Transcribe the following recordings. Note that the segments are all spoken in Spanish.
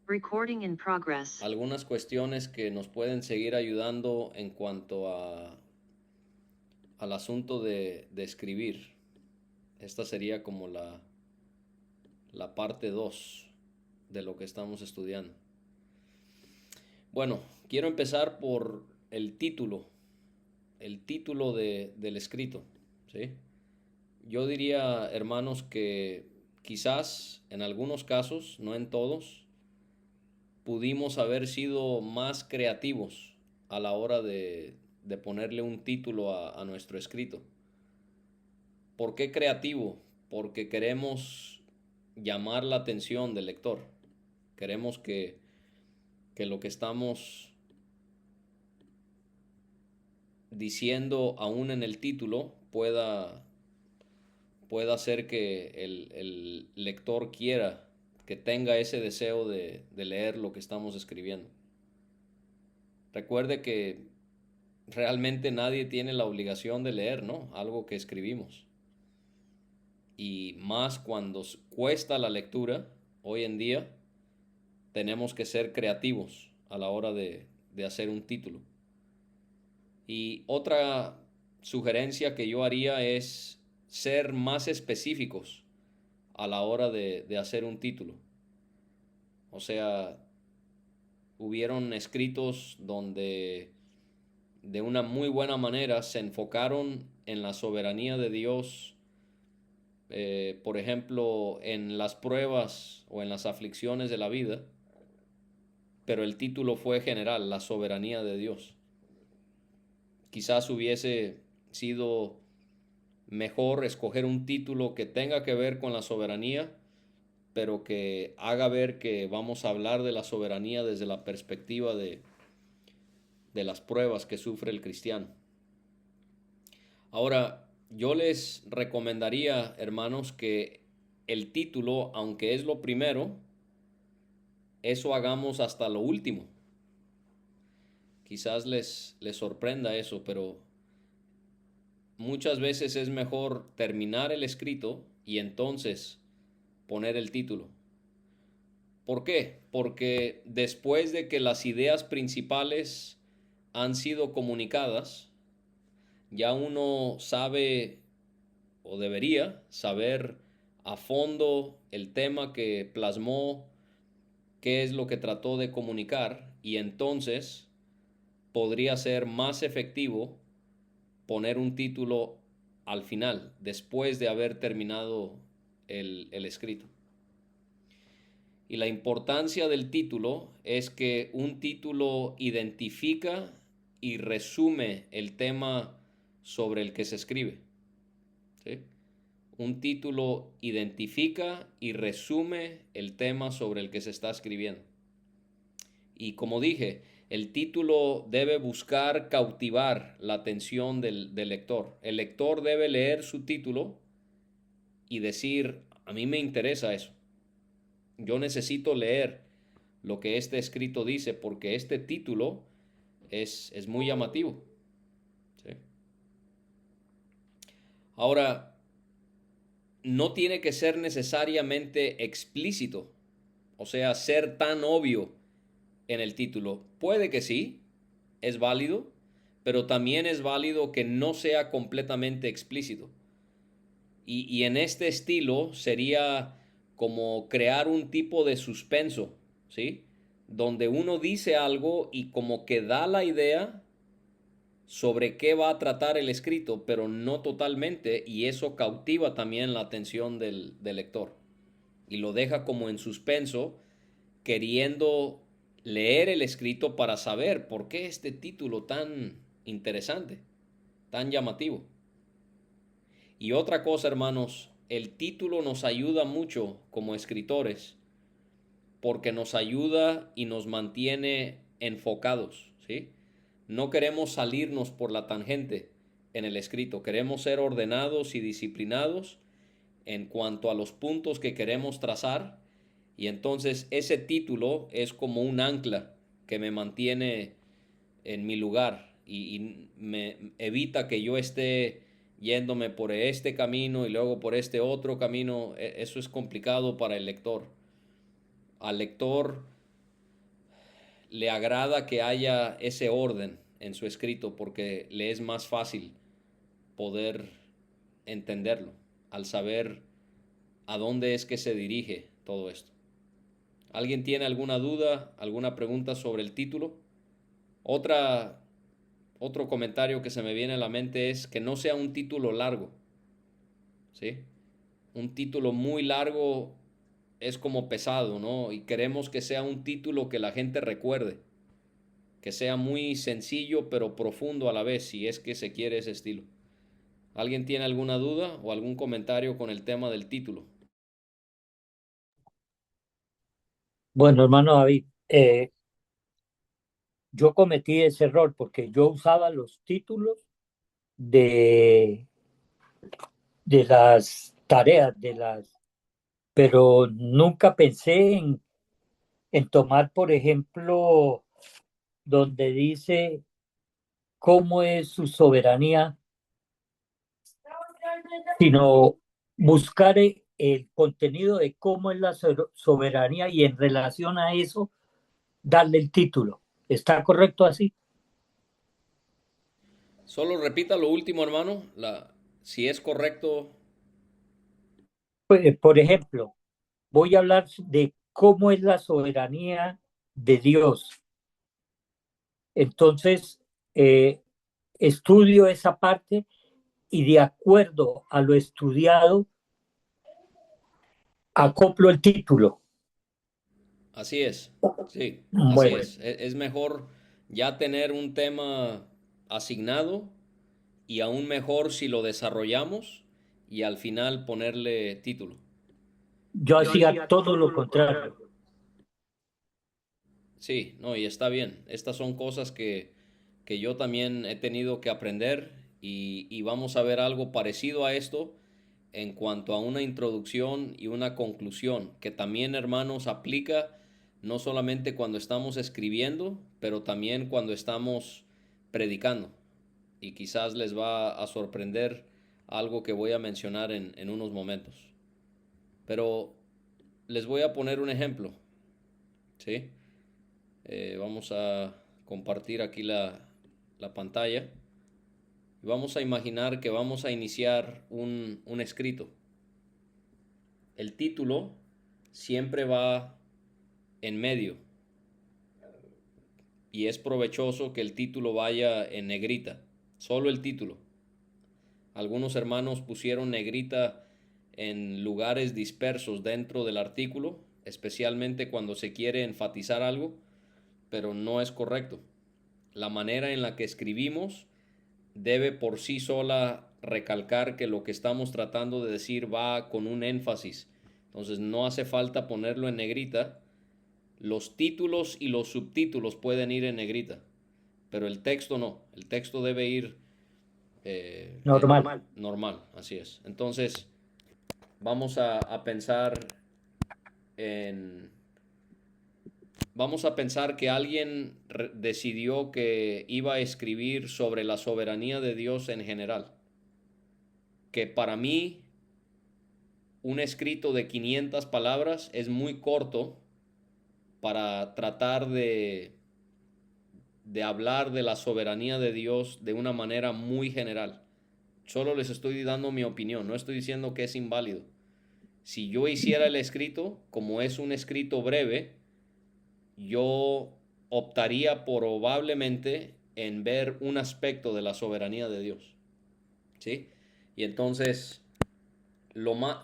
Recording in progress. Algunas cuestiones que nos pueden seguir ayudando en cuanto al asunto de escribir. Esta sería como la parte 2 de lo que estamos estudiando. Bueno, quiero empezar por el título del escrito, ¿sí? Yo diría, hermanos, que quizás en algunos casos, no en todos, pudimos haber sido más creativos a la hora de ponerle un título a nuestro escrito. ¿Por qué creativo? Porque queremos llamar la atención del lector. Queremos que lo que estamos diciendo aún en el título pueda hacer que el lector quiera, que tenga ese deseo de leer lo que estamos escribiendo. Recuerde que realmente nadie tiene la obligación de leer, ¿no? Algo que escribimos. Y más cuando cuesta la lectura, hoy en día, tenemos que ser creativos a la hora de hacer un título. Y otra sugerencia que yo haría es ser más específicos a la hora de hacer un título. O sea, hubieron escritos donde de una muy buena manera se enfocaron en la soberanía de Dios, por ejemplo, en las pruebas o en las aflicciones de la vida, pero el título fue general, la soberanía de Dios. Quizás hubiese sido mejor escoger un título que tenga que ver con la soberanía, pero que haga ver que vamos a hablar de la soberanía desde la perspectiva de las pruebas que sufre el cristiano. Ahora, yo les recomendaría, hermanos, que el título, aunque es lo primero, eso hagamos hasta lo último. Quizás les sorprenda eso, pero muchas veces es mejor terminar el escrito y entonces poner el título. ¿Por qué? Porque después de que las ideas principales han sido comunicadas, ya uno sabe o debería saber a fondo el tema que plasmó, qué es lo que trató de comunicar, y entonces podría ser más efectivo poner un título al final, después de haber terminado el escrito. Y la importancia del título es que un título identifica y resume el tema sobre el que se escribe, ¿sí? Un título identifica y resume el tema sobre el que se está escribiendo. Y como dije, el título debe buscar cautivar la atención del lector. El lector debe leer su título y decir, a mí me interesa eso. Yo necesito leer lo que este escrito dice porque este título es muy llamativo, ¿sí? Ahora, no tiene que ser necesariamente explícito, o sea, ser tan obvio en el título. Puede que sí, es válido, pero también es válido que no sea completamente explícito. Y en este estilo sería como crear un tipo de suspenso, ¿sí? Donde uno dice algo y como que da la idea sobre qué va a tratar el escrito, pero no totalmente, y eso cautiva también la atención del lector y lo deja como en suspenso, queriendo leer el escrito para saber por qué este título tan interesante, tan llamativo. Y otra cosa, hermanos, el título nos ayuda mucho como escritores porque nos ayuda y nos mantiene enfocados, ¿sí? No queremos salirnos por la tangente en el escrito, queremos ser ordenados y disciplinados en cuanto a los puntos que queremos trazar, y entonces ese título es como un ancla que me mantiene en mi lugar y me evita que yo esté yéndome por este camino y luego por este otro camino. Eso es complicado para el lector. Al lector le agrada que haya ese orden en su escrito porque le es más fácil poder entenderlo al saber a dónde es que se dirige todo esto. ¿Alguien tiene alguna duda, alguna pregunta sobre el título? Otra, otro comentario que se me viene a la mente es que no sea un título largo, ¿sí? Un título muy largo es como pesado, ¿no? Y queremos que sea un título que la gente recuerde, que sea muy sencillo pero profundo a la vez, si es que se quiere ese estilo. ¿Alguien tiene alguna duda o algún comentario con el tema del título? Bueno, hermano David, yo cometí ese error porque yo usaba los títulos de, de las tareas, pero nunca pensé en tomar, por ejemplo, donde dice cómo es su soberanía, sino buscar el contenido de cómo es la soberanía y en relación a eso darle el título. ¿Está correcto así? Solo repita lo último, hermano. Si es correcto. Pues, por ejemplo, voy a hablar de cómo es la soberanía de Dios. Entonces, eh, estudio esa parte y de acuerdo a lo estudiado, acoplo el título. Así es. Sí, así Bueno, es. Es mejor ya tener un tema asignado y aún mejor si lo desarrollamos y al final ponerle título. yo hacía todo lo contrario. Sí, no, y está bien. Estas son cosas que yo también he tenido que aprender y vamos a ver algo parecido a esto en cuanto a una introducción y una conclusión, que también, hermanos, aplica no solamente cuando estamos escribiendo, pero también cuando estamos predicando. Y quizás les va a sorprender algo que voy a mencionar en unos momentos. Pero les voy a poner un ejemplo, ¿sí? Vamos a compartir aquí la pantalla y vamos a imaginar que vamos a iniciar un escrito. El título siempre va en medio y es provechoso que el título vaya en negrita, solo el título. Algunos hermanos pusieron negrita en lugares dispersos dentro del artículo, especialmente cuando se quiere enfatizar algo, pero no es correcto. La manera en la que escribimos debe por sí sola recalcar que lo que estamos tratando de decir va con un énfasis. Entonces no hace falta ponerlo en negrita. Los títulos y los subtítulos pueden ir en negrita, pero el texto no. El texto debe ir Normal. normal, así es. Entonces vamos a pensar en... Vamos a pensar que alguien decidió que iba a escribir sobre la soberanía de Dios en general. Que para mí un escrito de 500 palabras es muy corto para tratar de hablar de la soberanía de Dios de una manera muy general. Solo les estoy dando mi opinión, no estoy diciendo que es inválido. Si yo hiciera el escrito, como es un escrito breve, yo optaría probablemente en ver un aspecto de la soberanía de Dios. ¿Sí? Y entonces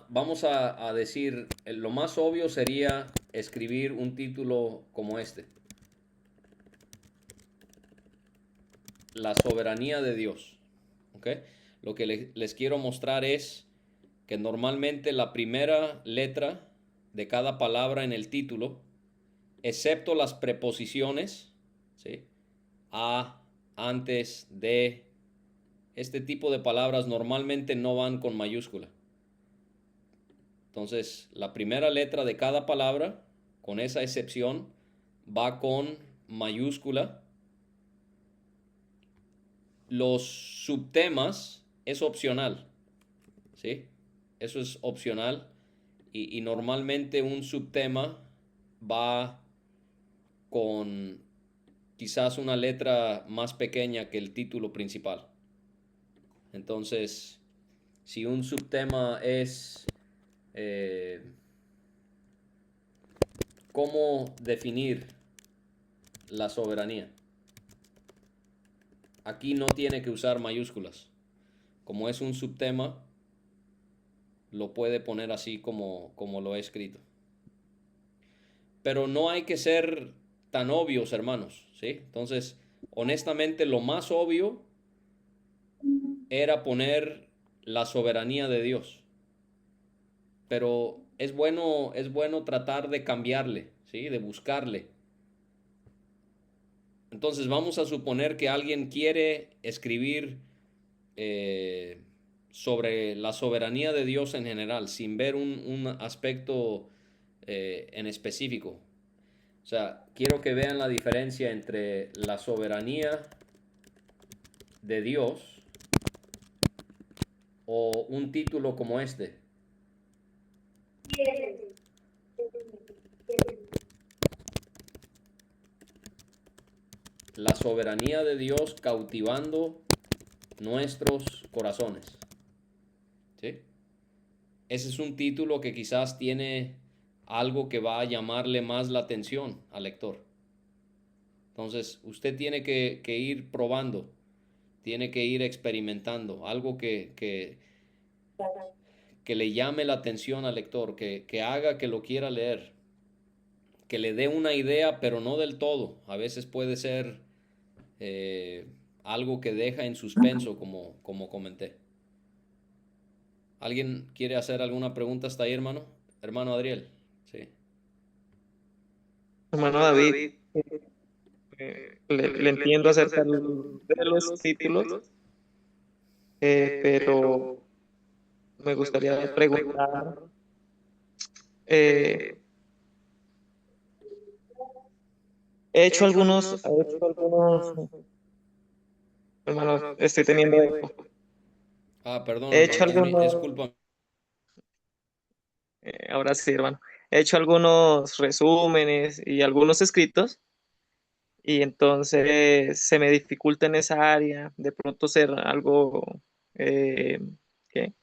vamos a decir, lo más obvio sería escribir un título como este, La soberanía de Dios. ¿Ok? Lo que les quiero mostrar es que normalmente la primera letra de cada palabra en el título, excepto las preposiciones, ¿sí? A, antes, de, este tipo de palabras normalmente no van con mayúscula. Entonces, la primera letra de cada palabra, con esa excepción, va con mayúscula. Los subtemas es opcional, ¿sí? Eso es opcional y normalmente un subtema va con quizás una letra más pequeña que el título principal. Entonces, si un subtema es cómo definir la soberanía, aquí no tiene que usar mayúsculas. Como es un subtema, lo puede poner así como lo he escrito. Pero no hay que ser tan obvios, hermanos, ¿sí? Entonces, honestamente, lo más obvio era poner la soberanía de Dios. Pero es bueno tratar de cambiarle, ¿sí? De buscarle. Entonces vamos a suponer que alguien quiere escribir eh, sobre la soberanía de Dios en general, sin ver un aspecto en específico. O sea, quiero que vean la diferencia entre la soberanía de Dios o un título como este. La soberanía de Dios cautivando nuestros corazones. ¿Sí? Ese es un título que quizás tiene algo que va a llamarle más la atención al lector. Entonces, usted tiene que ir probando, tiene que ir experimentando, algo que le llame la atención al lector, que haga que lo quiera leer, que le dé una idea, pero no del todo. A veces puede ser eh, algo que deja en suspenso, como comenté. ¿Alguien quiere hacer alguna pregunta hasta ahí, hermano? Hermano Adriel, sí. Hermano David, le entiendo acerca de los títulos, pero me gustaría preguntar, eh, hermano, estoy teniendo eco. Perdón, He hecho hermano, algunos, disculpa. ahora sí, hermano, he hecho algunos resúmenes y algunos escritos, y entonces se me dificulta en esa área de pronto ser algo, eh, ¿qué?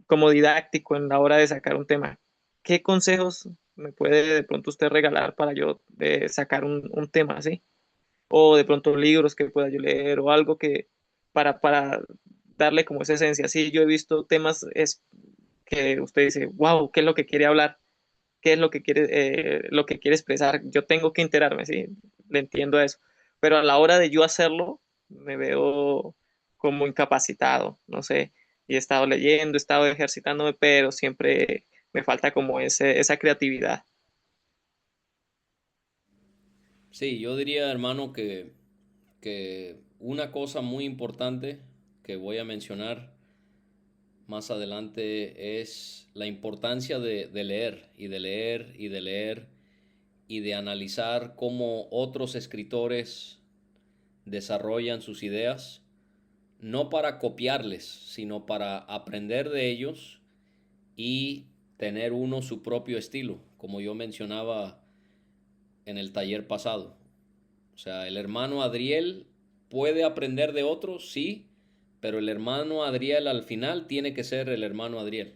Como didáctico en la hora de sacar un tema. ¿Qué consejos me puede de pronto usted regalar para yo sacar un tema así? O de pronto libros que pueda yo leer o algo que para darle como esa esencia. Sí, yo he visto temas que usted dice, wow, ¿qué es lo que quiere hablar? ¿Qué es lo que quiere expresar? Yo tengo que enterarme, sí, le entiendo eso. Pero a la hora de yo hacerlo, me veo como incapacitado, no sé. Y he estado leyendo, he estado ejercitándome, pero siempre me falta como esa creatividad. Sí, yo diría, hermano, que una cosa muy importante que voy a mencionar más adelante es la importancia de leer y de leer y de leer y de analizar cómo otros escritores desarrollan sus ideas, no para copiarles, sino para aprender de ellos y tener uno su propio estilo, como yo mencionaba en el taller pasado. O sea, el hermano Adriel puede aprender de otros, sí, pero el hermano Adriel al final tiene que ser el hermano Adriel.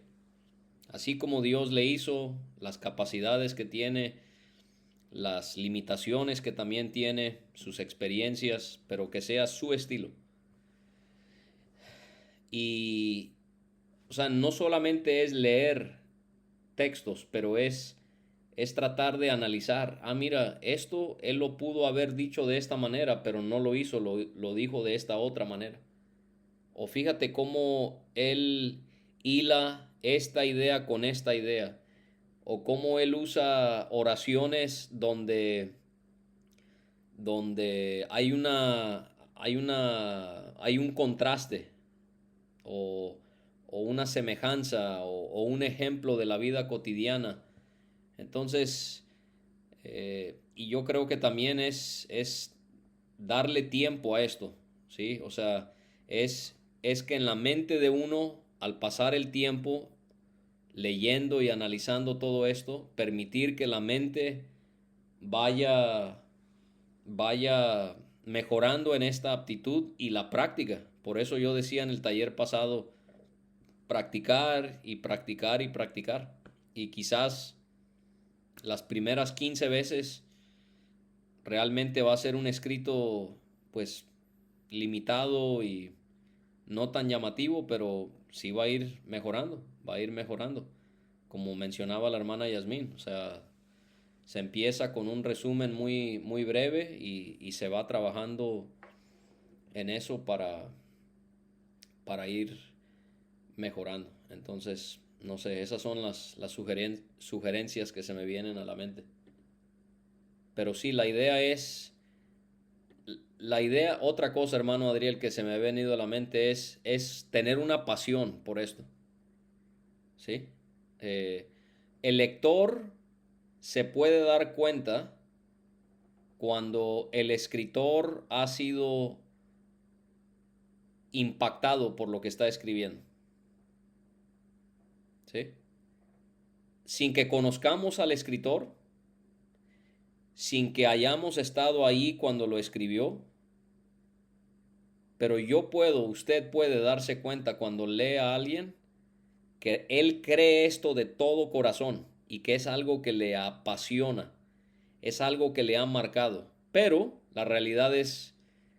Así como Dios le hizo, las capacidades que tiene, las limitaciones que también tiene, sus experiencias, pero que sea su estilo. Y, o sea, no solamente es leer textos, pero es tratar de analizar. Mira, esto él lo pudo haber dicho de esta manera, pero no lo hizo, lo dijo de esta otra manera. O fíjate cómo él hila esta idea con esta idea. O cómo él usa oraciones donde hay un contraste o, o una semejanza o un ejemplo de la vida cotidiana. Entonces, y yo creo que también es darle tiempo a esto, ¿sí? O sea, es que en la mente de uno, al pasar el tiempo leyendo y analizando todo esto, permitir que la mente vaya, vaya mejorando en esta aptitud y la práctica. Por eso yo decía en el taller pasado, practicar y practicar y practicar. Y quizás las primeras 15 veces realmente va a ser un escrito pues limitado y no tan llamativo, pero sí va a ir mejorando, va a ir mejorando. Como mencionaba la hermana Yasmín, o sea, se empieza con un resumen muy, muy breve y se va trabajando en eso para ir mejorando. Entonces, no sé, esas son las sugerencias que se me vienen a la mente. Pero sí, la idea, otra cosa, hermano Adriel, que se me ha venido a la mente es tener una pasión por esto. ¿Sí? Eh, el lector se puede dar cuenta cuando el escritor ha sido impactado por lo que está escribiendo. ¿Sí? Sin que conozcamos al escritor, sin que hayamos estado ahí cuando lo escribió, pero usted puede darse cuenta cuando lee a alguien que él cree esto de todo corazón y que es algo que le apasiona, es algo que le ha marcado. Pero la realidad es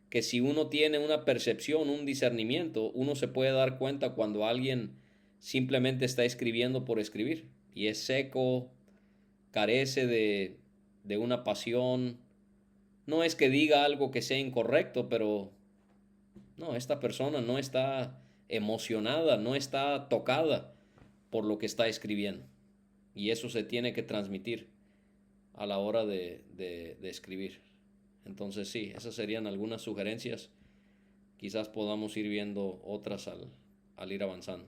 que si uno tiene una percepción, un discernimiento, uno se puede dar cuenta cuando alguien simplemente está escribiendo por escribir y es seco, carece de una pasión. No es que diga algo que sea incorrecto, pero no, esta persona no está emocionada, no está tocada por lo que está escribiendo. Y eso se tiene que transmitir a la hora de escribir. Entonces sí, esas serían algunas sugerencias. Quizás podamos ir viendo otras al ir avanzando.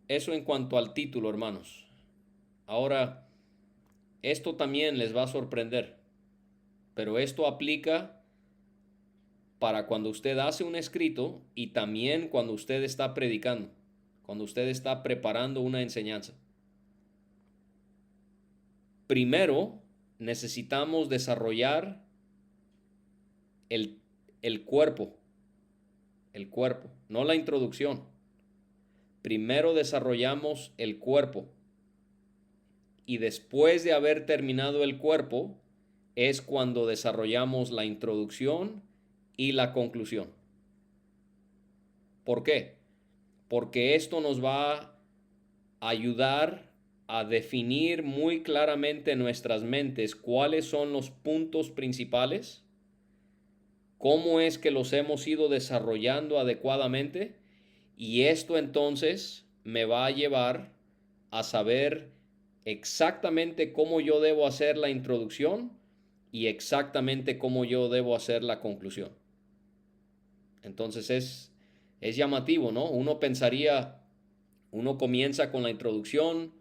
Eso en cuanto al título, hermanos. Ahora, esto también les va a sorprender, pero esto aplica para cuando usted hace un escrito y también cuando usted está predicando, cuando usted está preparando una enseñanza. Primero, necesitamos desarrollar el, el cuerpo, no la introducción. Primero desarrollamos el cuerpo y después de haber terminado el cuerpo es cuando desarrollamos la introducción y la conclusión. ¿Por qué? Porque esto nos va a ayudar a definir muy claramente en nuestras mentes cuáles son los puntos principales, cómo es que los hemos ido desarrollando adecuadamente, y esto entonces me va a llevar a saber exactamente cómo yo debo hacer la introducción y exactamente cómo yo debo hacer la conclusión. Entonces es llamativo, ¿no? Uno comienza con la introducción,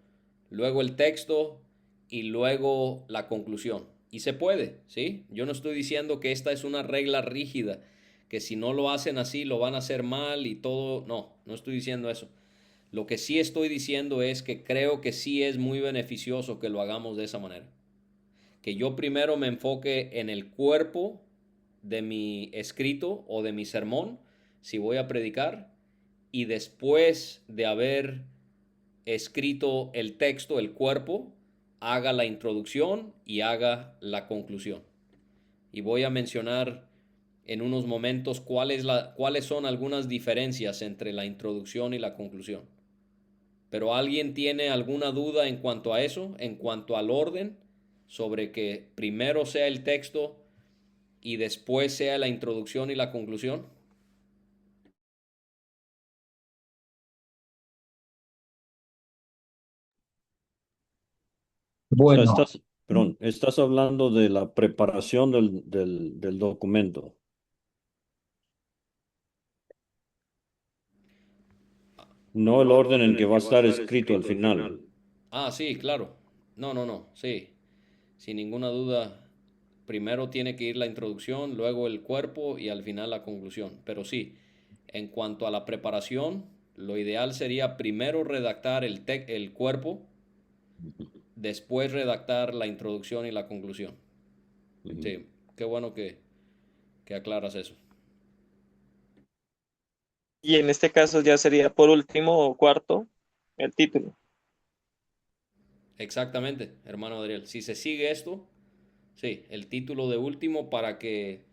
luego el texto y luego la conclusión. Y se puede, ¿sí? Yo no estoy diciendo que esta es una regla rígida, que si no lo hacen así lo van a hacer mal y todo. No, no estoy diciendo eso. Lo que sí estoy diciendo es que creo que sí es muy beneficioso que lo hagamos de esa manera. Que yo primero me enfoque en el cuerpo de mi escrito o de mi sermón, si voy a predicar, y después de haber escrito el texto, el cuerpo, haga la introducción y haga la conclusión. Y voy a mencionar en unos momentos cuáles son algunas diferencias entre la introducción y la conclusión. Pero ¿alguien tiene alguna duda en cuanto a eso, en cuanto al orden, sobre que primero sea el texto y después sea la introducción y la conclusión? O sea, Bueno, estás hablando de la preparación del documento. No el orden en que va a estar escrito al final. Ah, sí, claro. No, sí. Sin ninguna duda, primero tiene que ir la introducción, luego el cuerpo y al final la conclusión. Pero sí, en cuanto a la preparación, lo ideal sería primero redactar el cuerpo después redactar la introducción y la conclusión. Ujú. Sí, qué bueno que aclaras eso. Y en este caso ya sería por último o cuarto el título. Exactamente, hermano Adriel. Si se sigue esto, sí, el título de último para que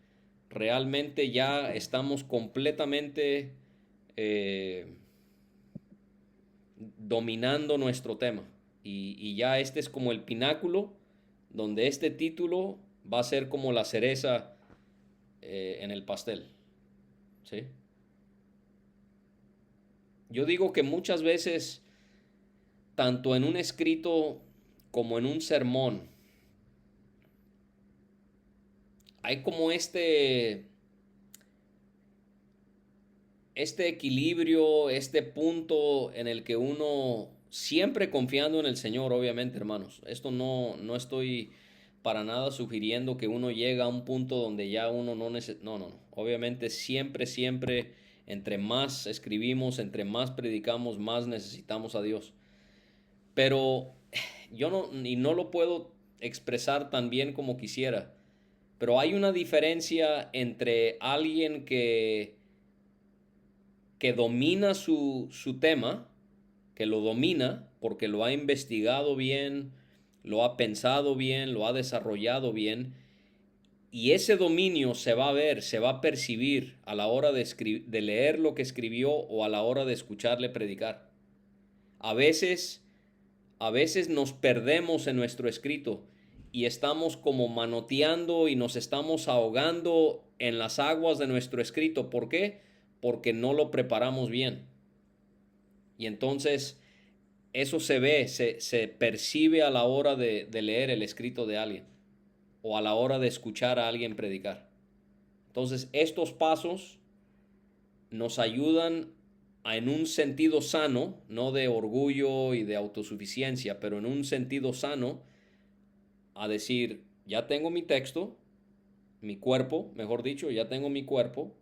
realmente ya estamos completamente eh, dominando nuestro tema. Y ya este es como el pináculo, donde este título va a ser como la cereza en el pastel. ¿Sí? Yo digo que muchas veces, tanto en un escrito como en un sermón, hay como este equilibrio, este punto en el que uno, siempre confiando en el Señor, obviamente, hermanos, esto no estoy para nada sugiriendo que uno llega a un punto donde ya uno no necesita, no, obviamente siempre, entre más escribimos, entre más predicamos, más necesitamos a Dios. Pero yo no lo puedo expresar tan bien como quisiera, pero hay una diferencia entre alguien que domina su tema, que lo domina porque lo ha investigado bien, lo ha pensado bien, lo ha desarrollado bien, y ese dominio se va a ver, se va a percibir a la hora de leer lo que escribió o a la hora de escucharle predicar. A veces, a veces nos perdemos en nuestro escrito y estamos como manoteando y nos estamos ahogando en las aguas de nuestro escrito. ¿Por qué? Porque no lo preparamos bien. Y entonces eso se ve, se percibe a la hora de leer el escrito de alguien o a la hora de escuchar a alguien predicar. Entonces estos pasos nos ayudan en un sentido sano, no de orgullo y de autosuficiencia, pero en un sentido sano, a decir, ya tengo mi texto, mi cuerpo, mejor dicho, ya tengo mi cuerpo,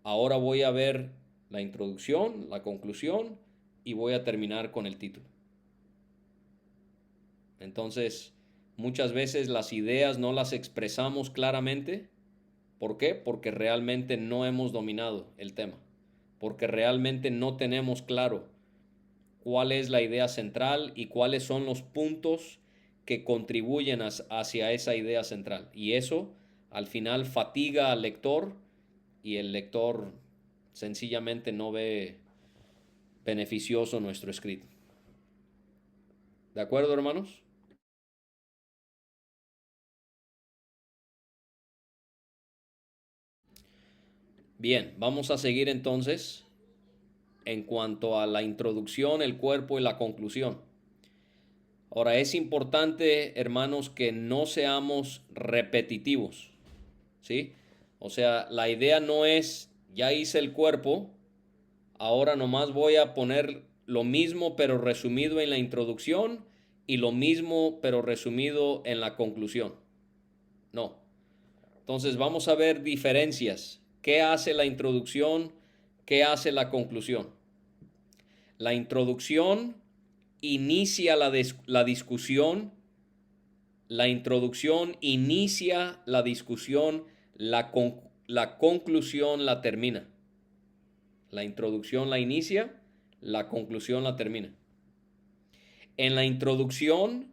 ahora voy a ver la introducción, la conclusión y voy a terminar con el título. Entonces, muchas veces las ideas no las expresamos claramente. ¿Por qué? Porque realmente no hemos dominado el tema, porque realmente no tenemos claro cuál es la idea central y cuáles son los puntos que contribuyen hacia esa idea central. Y eso al final fatiga al lector y el lector sencillamente no ve beneficioso nuestro escrito. ¿De acuerdo, hermanos? Bien, vamos a seguir entonces en cuanto a la introducción, el cuerpo y la conclusión. Ahora, es importante, hermanos, que no seamos repetitivos, ¿sí? O sea, la idea no es, ya hice el cuerpo, ahora nomás voy a poner lo mismo pero resumido en la introducción y lo mismo pero resumido en la conclusión. No. Entonces vamos a ver diferencias. ¿Qué hace la introducción? ¿Qué hace la conclusión? La introducción inicia la discusión, la introducción inicia la discusión, la conclusión la termina. La introducción la inicia, la conclusión la termina. En la introducción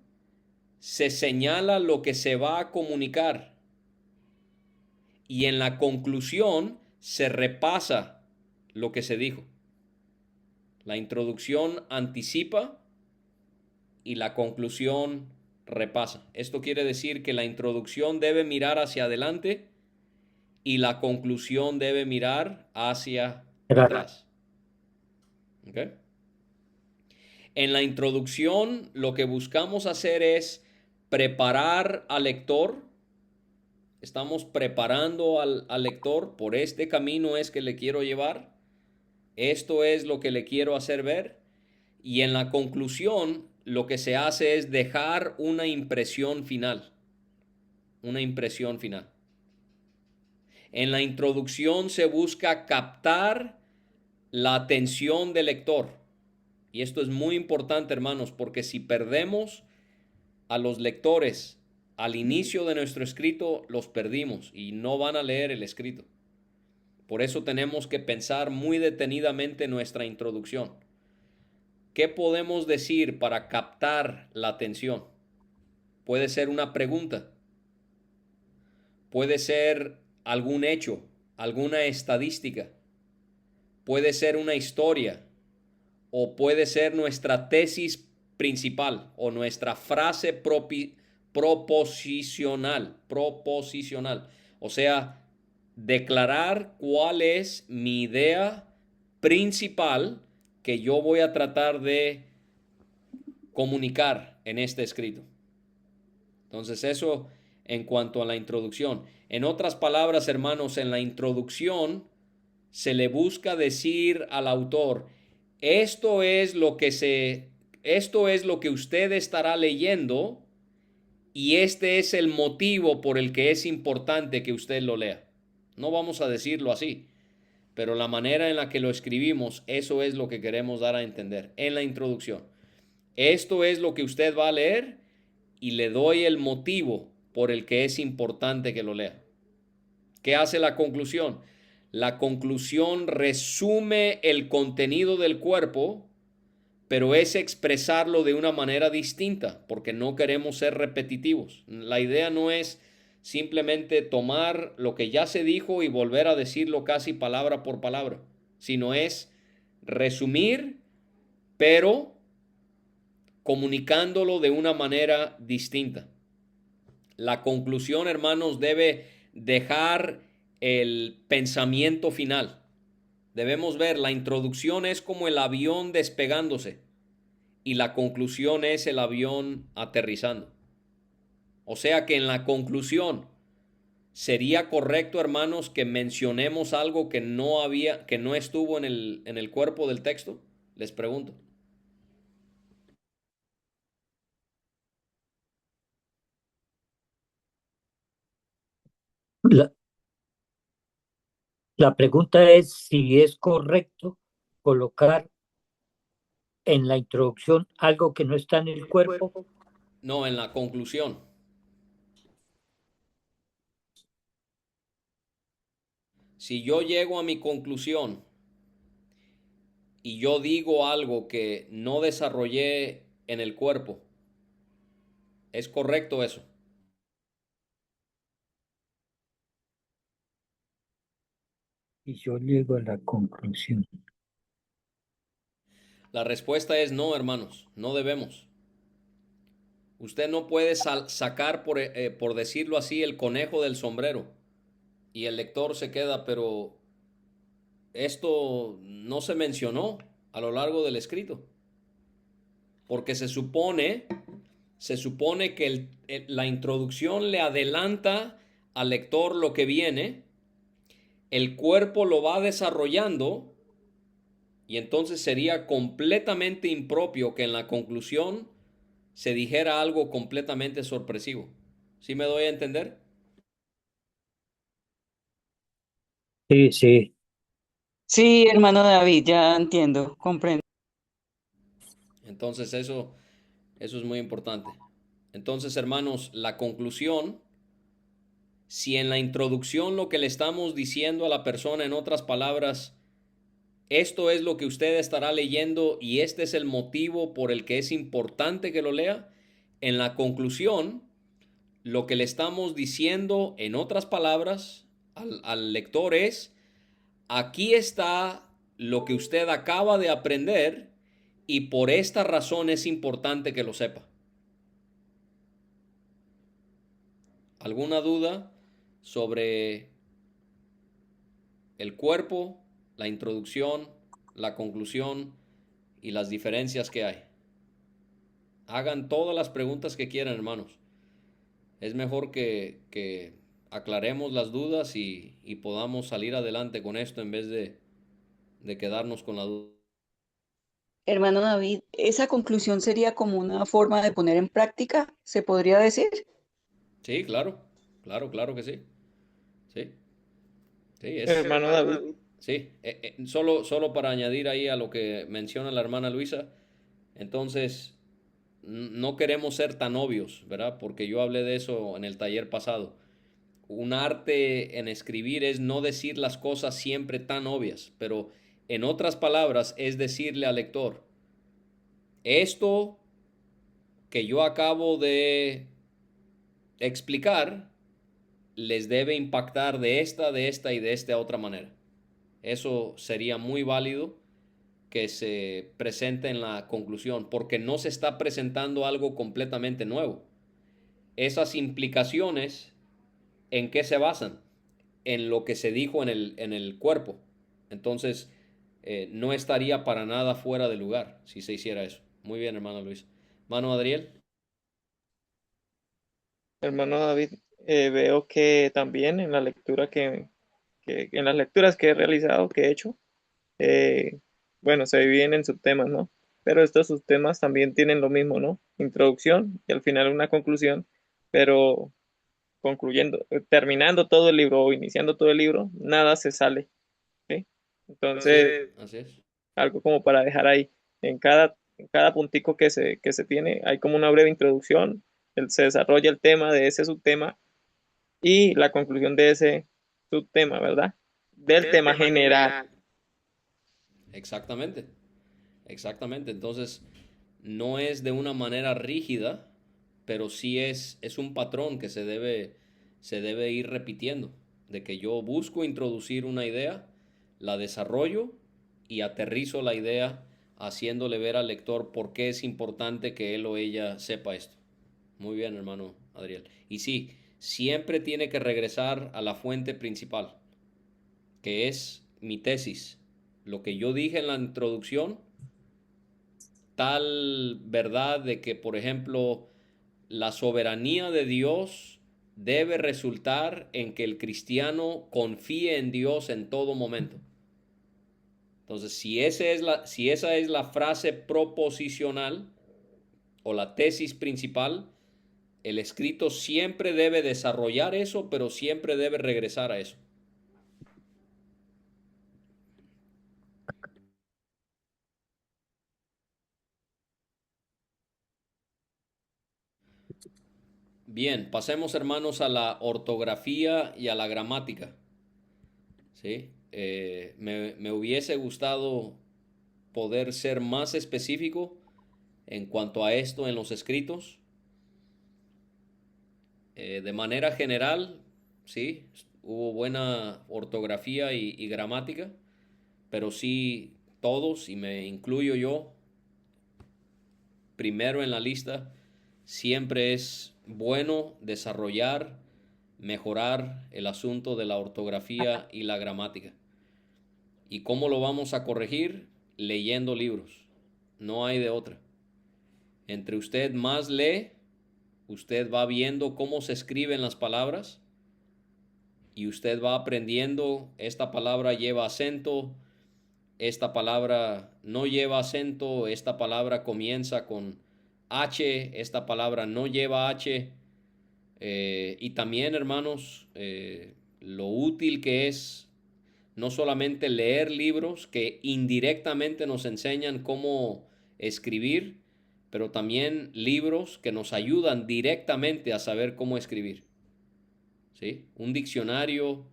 se señala lo que se va a comunicar y en la conclusión se repasa lo que se dijo. La introducción anticipa y la conclusión repasa. Esto quiere decir que la introducción debe mirar hacia adelante y la conclusión debe mirar hacia atrás. ¿Okay? En la introducción lo que buscamos hacer es preparar al lector. Estamos preparando al lector, por este camino es que le quiero llevar. Esto es lo que le quiero hacer ver. Y en la conclusión lo que se hace es dejar una impresión final. Una impresión final. En la introducción se busca captar la atención del lector. Y esto es muy importante, hermanos, porque si perdemos a los lectores al inicio de nuestro escrito, los perdimos y no van a leer el escrito. Por eso tenemos que pensar muy detenidamente nuestra introducción. ¿Qué podemos decir para captar la atención? Puede ser una pregunta, puede ser algún hecho, alguna estadística, puede ser una historia o puede ser nuestra tesis principal o nuestra frase proposicional. O sea, declarar cuál es mi idea principal que yo voy a tratar de comunicar en este escrito. Entonces eso en cuanto a la introducción. En otras palabras, hermanos, en la introducción se le busca decir al autor, esto es lo que usted estará leyendo y este es el motivo por el que es importante que usted lo lea. No vamos a decirlo así, pero la manera en la que lo escribimos, eso es lo que queremos dar a entender en la introducción. Esto es lo que usted va a leer y le doy el motivo por el que es importante que lo lea. ¿Qué hace la conclusión? La conclusión resume el contenido del cuerpo, pero es expresarlo de una manera distinta, porque no queremos ser repetitivos. La idea no es simplemente tomar lo que ya se dijo y volver a decirlo casi palabra por palabra, sino es resumir, pero comunicándolo de una manera distinta. La conclusión, hermanos, debe dejar el pensamiento final. Debemos ver, la introducción es como el avión despegándose y la conclusión es el avión aterrizando. O sea que en la conclusión sería correcto, hermanos, que mencionemos algo que no estuvo en el cuerpo del texto. Les pregunto. La, la pregunta es si es correcto colocar en la introducción algo que no está en el cuerpo. No, en la conclusión. Si yo llego a mi conclusión y yo digo algo que no desarrollé en el cuerpo, ¿es correcto eso? Y yo llego a la conclusión. La respuesta es no, hermanos, no debemos. Usted no puede sacar, por decirlo así, el conejo del sombrero y el lector se queda, pero esto no se mencionó a lo largo del escrito. Porque se supone que la introducción le adelanta al lector lo que viene, el cuerpo lo va desarrollando y entonces sería completamente impropio que en la conclusión se dijera algo completamente sorpresivo. ¿Sí me doy a entender? Sí, sí. Sí, hermano David, ya entiendo, comprendo. Entonces eso es muy importante. Entonces, hermanos, la conclusión, si en la introducción lo que le estamos diciendo a la persona, en otras palabras, esto es lo que usted estará leyendo y este es el motivo por el que es importante que lo lea, en la conclusión, lo que le estamos diciendo, en otras palabras, al lector es, aquí está lo que usted acaba de aprender y por esta razón es importante que lo sepa. ¿Alguna duda sobre el cuerpo, la introducción, la conclusión y las diferencias que hay? Hagan todas las preguntas que quieran, hermanos. Es mejor que aclaremos las dudas y podamos salir adelante con esto en vez de quedarnos con la duda. Hermano David, ¿esa conclusión sería como una forma de poner en práctica, se podría decir? Sí, claro, claro que sí. Sí, sí, Hermano David. sí. Solo para añadir ahí a lo que menciona la hermana Luisa, Entonces, no queremos ser tan obvios, ¿verdad? Porque yo hablé de eso en el taller pasado. Un arte en escribir es no decir las cosas siempre tan obvias, pero en otras palabras es decirle al lector, esto que yo acabo de explicar les debe impactar de esta y de esta otra manera. Eso sería muy válido que se presente en la conclusión, porque no se está presentando algo completamente nuevo. Esas implicaciones, ¿en qué se basan? En lo que se dijo en el cuerpo. Entonces, no estaría para nada fuera de lugar si se hiciera eso. Muy bien, hermano Luis. Hermano Adriel. Hermano David, veo que también en la lectura en las lecturas que he realizado, que he hecho, eh, bueno, se dividen en subtemas, ¿no? Pero estos subtemas también tienen lo mismo, ¿no? Introducción y al final una conclusión, pero concluyendo, terminando todo el libro o iniciando todo el libro, nada se sale, ¿sí? Entonces, Así es. algo como para dejar ahí, en cada puntico que se tiene, hay como una breve introducción, se desarrolla el tema de ese subtema y la conclusión de ese subtema, ¿verdad? Del tema general. Exactamente. Exactamente. Entonces, no es de una manera rígida, pero sí es un patrón que se debe ir repitiendo. De que yo busco introducir una idea, la desarrollo y aterrizo la idea haciéndole ver al lector por qué es importante que él o ella sepa esto. Muy bien, hermano Adriel. Y sí, siempre tiene que regresar a la fuente principal, que es mi tesis. Lo que yo dije en la introducción, tal verdad de que, por ejemplo, la soberanía de Dios debe resultar en que el cristiano confíe en Dios en todo momento. Entonces, si esa es la frase proposicional o la tesis principal, el escrito siempre debe desarrollar eso, pero siempre debe regresar a eso. Bien, pasemos hermanos a la ortografía y a la gramática. ¿Sí? Me hubiese gustado poder ser más específico en cuanto a esto en los escritos. De manera general, sí, hubo buena ortografía y gramática, pero sí todos, y me incluyo yo, primero en la lista, siempre es bueno desarrollar, mejorar el asunto de la ortografía y la gramática. ¿Y cómo lo vamos a corregir? Leyendo libros. No hay de otra. Entre usted más lee, usted va viendo cómo se escriben las palabras y usted va aprendiendo, esta palabra lleva acento, esta palabra no lleva acento, esta palabra comienza con H, esta palabra no lleva H. Y también, hermanos, lo útil que es no solamente leer libros que indirectamente nos enseñan cómo escribir, pero también libros que nos ayudan directamente a saber cómo escribir. ¿Sí? Un diccionario,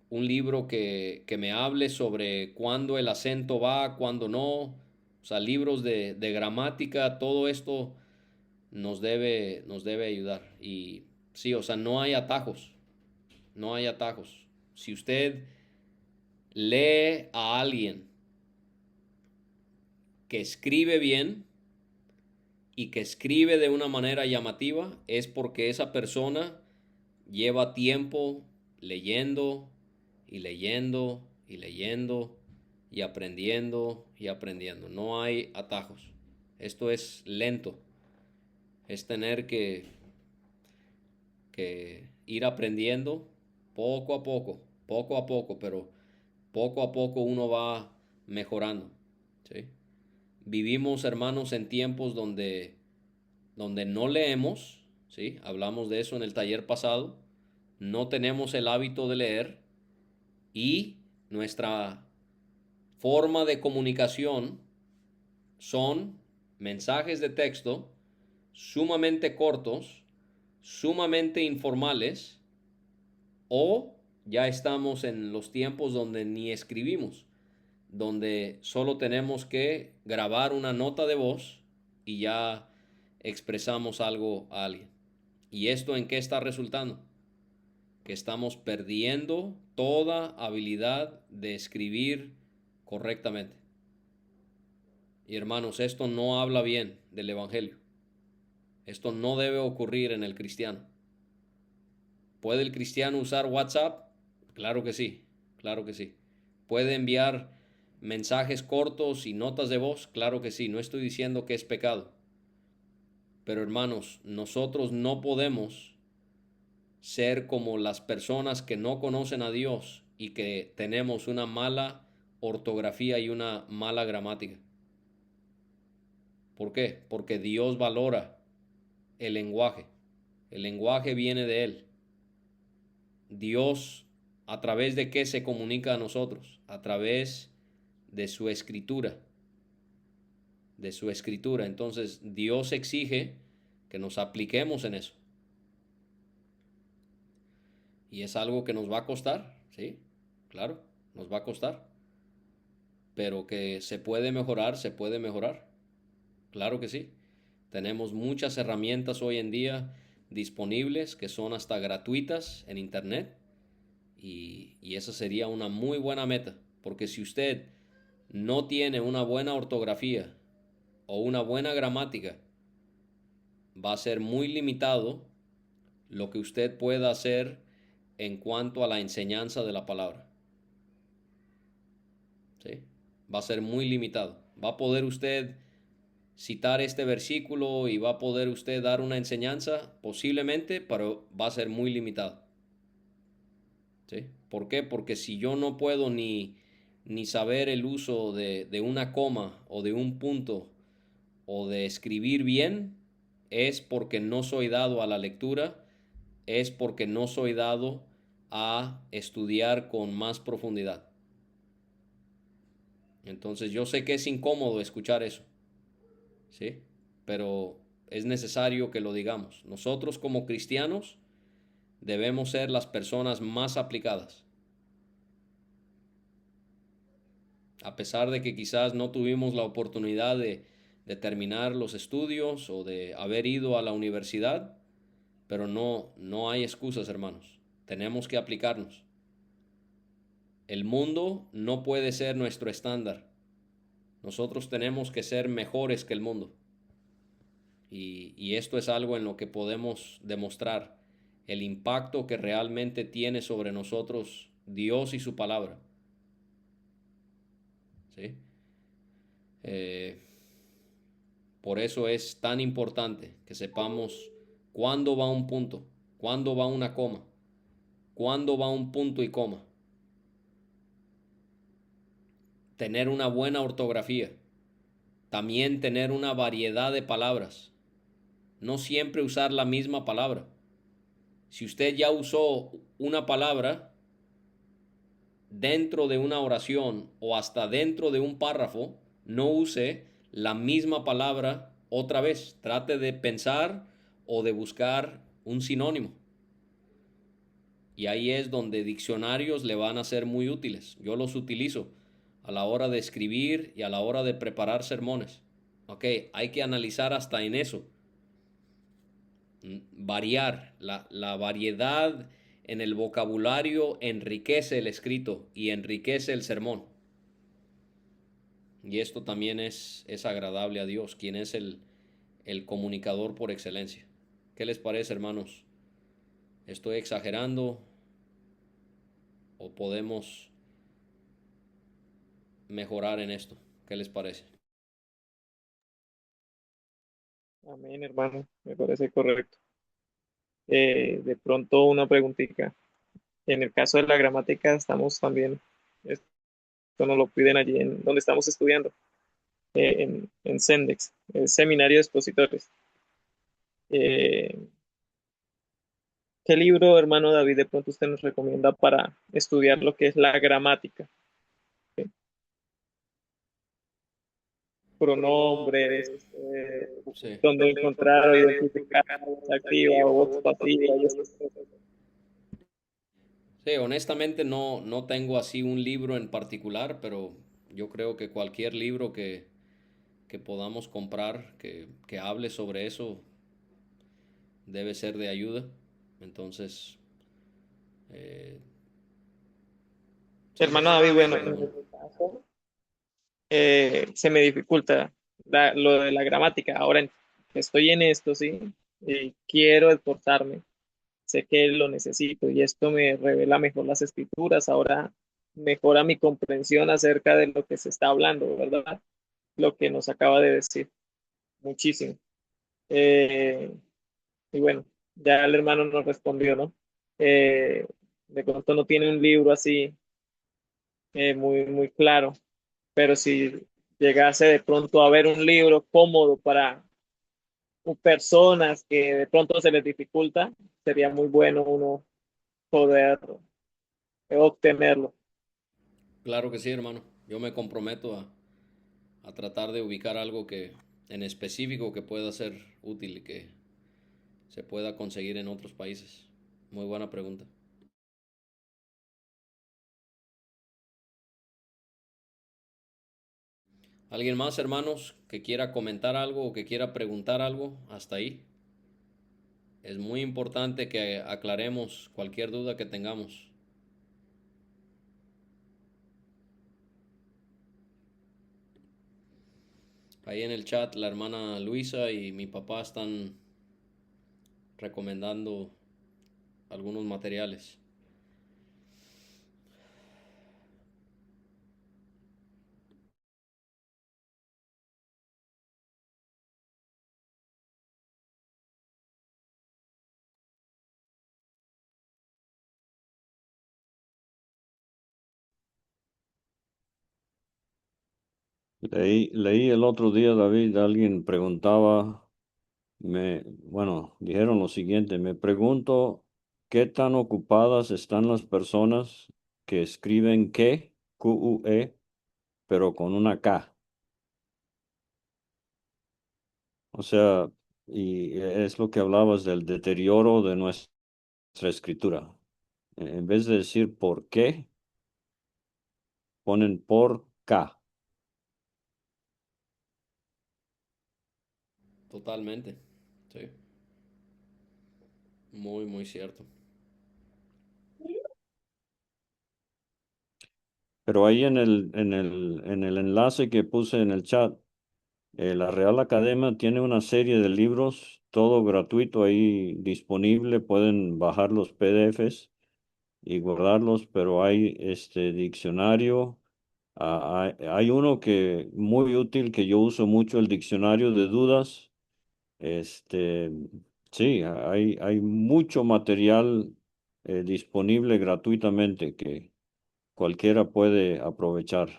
un libro que me hable sobre cuándo el acento va, cuándo no, o sea, libros de gramática, todo esto nos debe ayudar. Y sí, o sea, no hay atajos, no hay atajos. Si usted lee a alguien que escribe bien y que escribe de una manera llamativa, es porque esa persona lleva tiempo leyendo y leyendo y leyendo y aprendiendo y aprendiendo. No hay atajos. Esto es lento. Es tener que ir aprendiendo poco a poco, pero poco a poco uno va mejorando. ¿Sí? Vivimos, hermanos, en tiempos donde no leemos, ¿sí? Hablamos de eso en el taller pasado, no tenemos el hábito de leer y nuestra forma de comunicación son mensajes de texto sumamente cortos, sumamente informales, o ya estamos en los tiempos donde ni escribimos, donde solo tenemos que grabar una nota de voz y ya expresamos algo a alguien. ¿Y esto en qué está resultando? Que estamos perdiendo toda habilidad de escribir correctamente. Y hermanos, esto no habla bien del Evangelio. Esto no debe ocurrir en el cristiano. ¿Puede el cristiano usar WhatsApp? Claro que sí, claro que sí. ¿Puede enviar mensajes cortos y notas de voz? Claro que sí, no estoy diciendo que es pecado. Pero hermanos, nosotros no podemos ser como las personas que no conocen a Dios y que tenemos una mala ortografía y una mala gramática. ¿Por qué? Porque Dios valora el lenguaje. El lenguaje viene de Él. Dios, ¿a través de qué se comunica a nosotros? A través de su escritura. De su escritura. Entonces, Dios exige que nos apliquemos en eso. Y es algo que nos va a costar, ¿sí? Claro, nos va a costar. Pero que se puede mejorar, se puede mejorar. Claro que sí. Tenemos muchas herramientas hoy en día disponibles que son hasta gratuitas en internet y esa sería una muy buena meta, porque si usted no tiene una buena ortografía o una buena gramática, va a ser muy limitado lo que usted pueda hacer en cuanto a la enseñanza de la palabra. ¿Sí? Va a ser muy limitado. Va a poder usted citar este versículo y va a poder usted dar una enseñanza, posiblemente, pero va a ser muy limitado. ¿Sí? ¿Por qué? Porque si yo no puedo ni saber el uso de una coma o de un punto o de escribir bien, es porque no soy dado a la lectura, es porque no soy dado a estudiar con más profundidad. Entonces yo sé que es incómodo escuchar eso, ¿sí? Pero es necesario que lo digamos. Nosotros como cristianos debemos ser las personas más aplicadas. A pesar de que quizás no tuvimos la oportunidad de terminar los estudios o de haber ido a la universidad, pero no hay excusas, hermanos. Tenemos que aplicarnos. El mundo no puede ser nuestro estándar. Nosotros tenemos que ser mejores que el mundo. Y esto es algo en lo que podemos demostrar el impacto que realmente tiene sobre nosotros Dios y su palabra. ¿Sí? Por eso es tan importante que sepamos cuándo va un punto, cuándo va una coma, cuándo va un punto y coma. Tener una buena ortografía. También tener una variedad de palabras. No siempre usar la misma palabra. Si usted ya usó una palabra dentro de una oración o hasta dentro de un párrafo, no use la misma palabra otra vez. Trate de pensar o de buscar un sinónimo. Y ahí es donde diccionarios le van a ser muy útiles. Yo los utilizo a la hora de escribir y a la hora de preparar sermones. Ok, hay que analizar hasta en eso. Variar. La variedad en el vocabulario enriquece el escrito y enriquece el sermón. Y esto también es agradable a Dios, quien es el comunicador por excelencia. ¿Qué les parece, hermanos? ¿Estoy exagerando o podemos mejorar en esto? ¿Qué les parece? Amén, hermano, me parece correcto. De pronto una preguntita. En el caso de la gramática, estamos también, esto nos lo piden allí en donde estamos estudiando, en Sendex, el Seminario de Expositores. Eh, ¿Qué libro, hermano David, de pronto usted nos recomienda para estudiar lo que es la gramática? pronombres, Sí. dónde encontrar o identificar voz activa o voz pasiva y esas cosas. Sí, honestamente no tengo así un libro en particular, pero yo creo que cualquier libro que podamos comprar que hable sobre eso debe ser de ayuda. Entonces, eh, sí, Hermano David, bueno, sería en bueno. mi caso, se me dificulta lo de la gramática. Ahora estoy en esto, sí, y quiero esforzarme. Sé que lo necesito y esto me revela mejor las escrituras. Ahora mejora mi comprensión acerca de lo que se está hablando, ¿verdad? Lo que nos acaba de decir. Muchísimo. Eh, y bueno, ya el hermano nos respondió, ¿no? Eh, de pronto no tiene un libro así muy claro, pero si llegase de pronto a ver un libro cómodo para personas que de pronto se les dificulta, sería muy bueno uno poder obtenerlo. Claro que sí, hermano. Yo me comprometo a tratar de ubicar algo que en específico que pueda ser útil y que se pueda conseguir en otros países. Muy buena pregunta. ¿Alguien más, hermanos, que quiera comentar algo o que quiera preguntar algo hasta ahí? Es muy importante que aclaremos cualquier duda que tengamos. Ahí en el chat la hermana Luisa y mi papá están recomendando algunos materiales. Leí el otro día, David, alguien preguntaba, dijeron lo siguiente, me pregunto qué tan ocupadas están las personas que escriben QUE, pero con una K. O sea, y es lo que hablabas del deterioro de nuestra escritura. En vez de decir por qué, ponen por K. Totalmente. Sí. Muy, muy cierto. Pero ahí en el enlace que puse en el chat, la Real Academia tiene una serie de libros, todo gratuito ahí disponible. Pueden bajar los PDFs y guardarlos, pero hay este diccionario. Hay uno que muy útil que yo uso mucho, el diccionario de dudas. Este, sí, hay mucho material disponible gratuitamente que cualquiera puede aprovechar.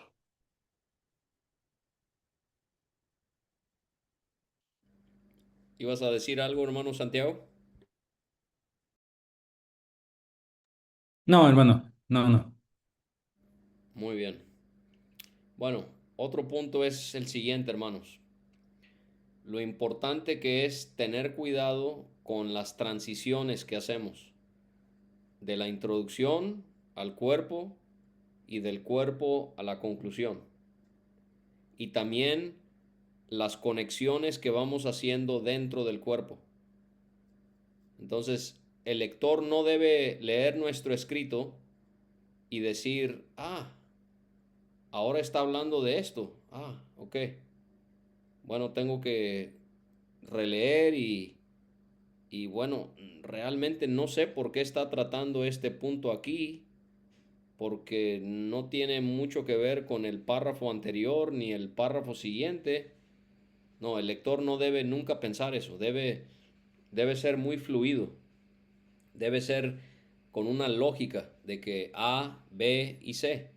¿Ibas a decir algo, hermano Santiago? No, hermano, no, no. Muy bien. Bueno, otro punto es el siguiente, hermanos. Lo importante que es tener cuidado con las transiciones que hacemos de la introducción al cuerpo y del cuerpo a la conclusión. Y también las conexiones que vamos haciendo dentro del cuerpo. Entonces, el lector no debe leer nuestro escrito y decir, ahora está hablando de esto. Ok. Bueno, tengo que releer y bueno, realmente no sé por qué está tratando este punto aquí, porque no tiene mucho que ver con el párrafo anterior ni el párrafo siguiente. No, el lector no debe nunca pensar eso, debe ser muy fluido, debe ser con una lógica de que A, B y C,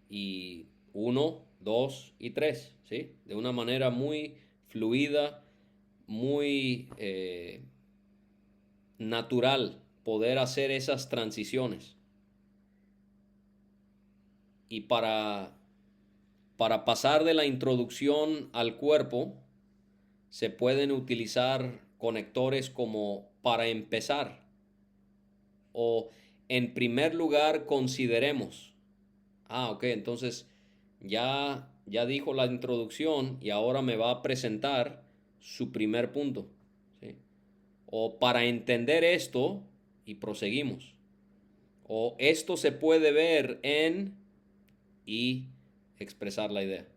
y uno, 2 y 3, ¿sí? De una manera muy fluida, muy natural poder hacer esas transiciones. Y para Para pasar de la introducción al cuerpo, se pueden utilizar conectores como para empezar o en primer lugar consideremos. Ok, entonces ya dijo la introducción y ahora me va a presentar su primer punto, ¿sí? O para entender esto y proseguimos. O esto se puede ver en y expresar la idea.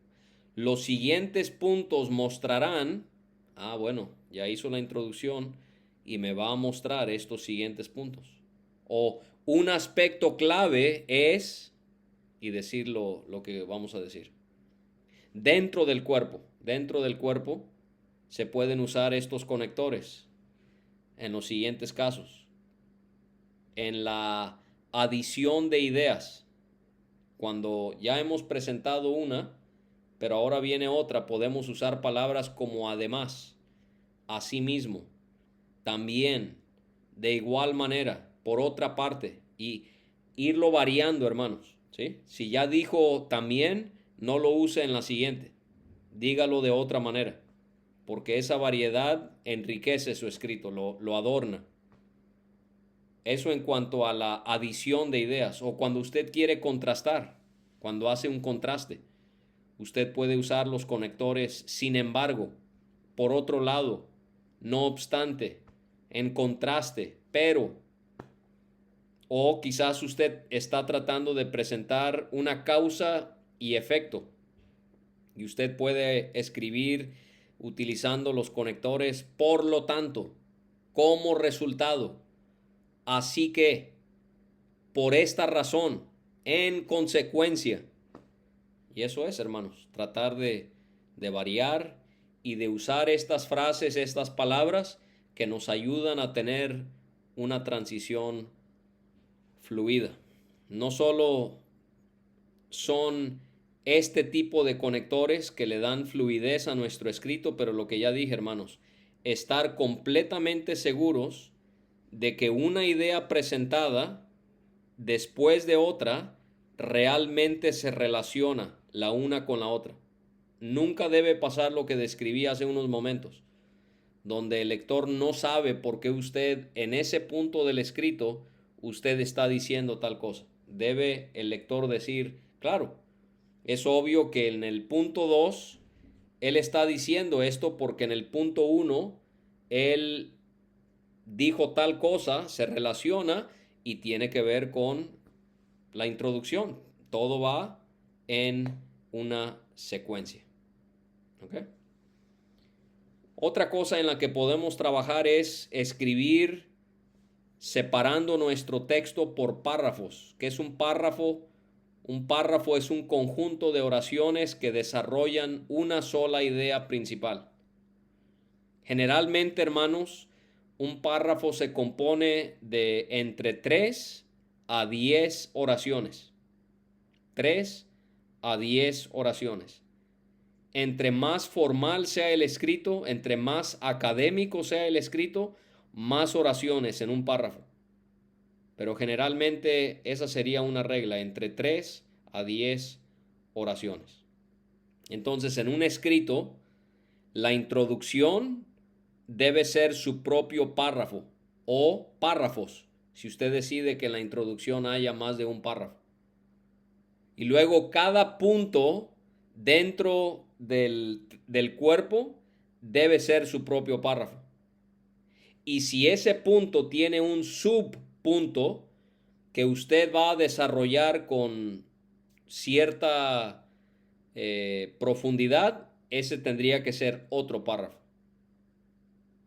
Los siguientes puntos mostrarán, bueno, ya hizo la introducción y me va a mostrar estos siguientes puntos. O un aspecto clave es, y decir lo que vamos a decir. Dentro del cuerpo se pueden usar estos conectores en los siguientes casos. En la adición de ideas, cuando ya hemos presentado una, pero ahora viene otra, podemos usar palabras como además, asimismo, también, de igual manera, por otra parte, y irlo variando, hermanos, ¿sí? Si ya dijo también, no lo use en la siguiente, dígalo de otra manera, porque esa variedad enriquece su escrito, lo adorna. Eso en cuanto a la adición de ideas, o cuando usted quiere contrastar, cuando hace un contraste. Usted puede usar los conectores sin embargo, por otro lado, no obstante, en contraste, pero, o quizás usted está tratando de presentar una causa y efecto y usted puede escribir utilizando los conectores por lo tanto, como resultado, así que, por esta razón, en consecuencia. Y eso es, hermanos, tratar de variar y de usar estas frases, estas palabras que nos ayudan a tener una transición fluida. No solo son este tipo de conectores que le dan fluidez a nuestro escrito, pero lo que ya dije, hermanos, estar completamente seguros de que una idea presentada después de otra realmente se relaciona la una con la otra. Nunca debe pasar lo que describí hace unos momentos, donde el lector no sabe por qué usted en ese punto del escrito usted está diciendo tal cosa. Debe el lector decir, claro, es obvio que en el punto 2 él está diciendo esto porque en el punto 1 él dijo tal cosa, se relaciona y tiene que ver con la introducción. Todo va en una secuencia. ¿Ok? Otra cosa en la que podemos trabajar es escribir separando nuestro texto por párrafos. ¿Qué es un párrafo? Un párrafo es un conjunto de oraciones que desarrollan una sola idea principal. Generalmente, hermanos, un párrafo se compone de entre 3 a 10 oraciones. 3 a 10 oraciones. Entre más formal sea el escrito, entre más académico sea el escrito, más oraciones en un párrafo. Pero generalmente esa sería una regla, entre 3 a 10 oraciones. Entonces, en un escrito, la introducción debe ser su propio párrafo o párrafos, si usted decide que en la introducción haya más de un párrafo. Y luego cada punto dentro del cuerpo debe ser su propio párrafo. Y si ese punto tiene un subpunto que usted va a desarrollar con cierta profundidad, ese tendría que ser otro párrafo.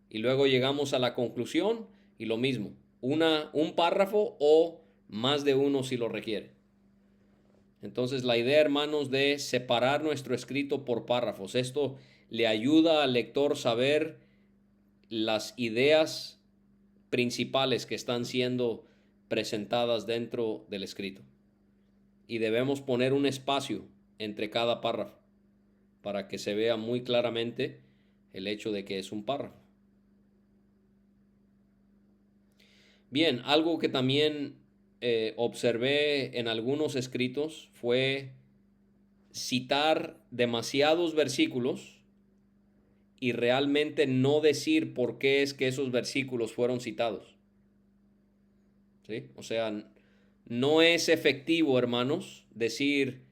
Y luego llegamos a la conclusión y lo mismo, un párrafo o más de uno si lo requiere. Entonces la idea, hermanos, de separar nuestro escrito por párrafos, esto le ayuda al lector saber las ideas principales que están siendo presentadas dentro del escrito. Y debemos poner un espacio entre cada párrafo para que se vea muy claramente el hecho de que es un párrafo. Bien, algo que también observé en algunos escritos fue citar demasiados versículos y realmente no decir por qué es que esos versículos fueron citados. ¿Sí? O sea, no es efectivo, hermanos, decir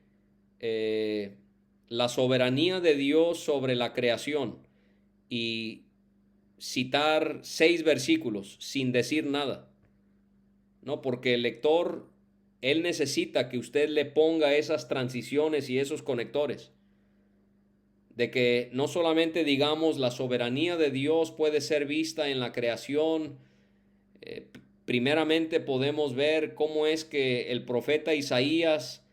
la soberanía de Dios sobre la creación y citar 6 versículos sin decir nada. No, porque el lector, él necesita que usted le ponga esas transiciones y esos conectores. De que no solamente digamos la soberanía de Dios puede ser vista en la creación. Primeramente podemos ver cómo es que el profeta Isaías,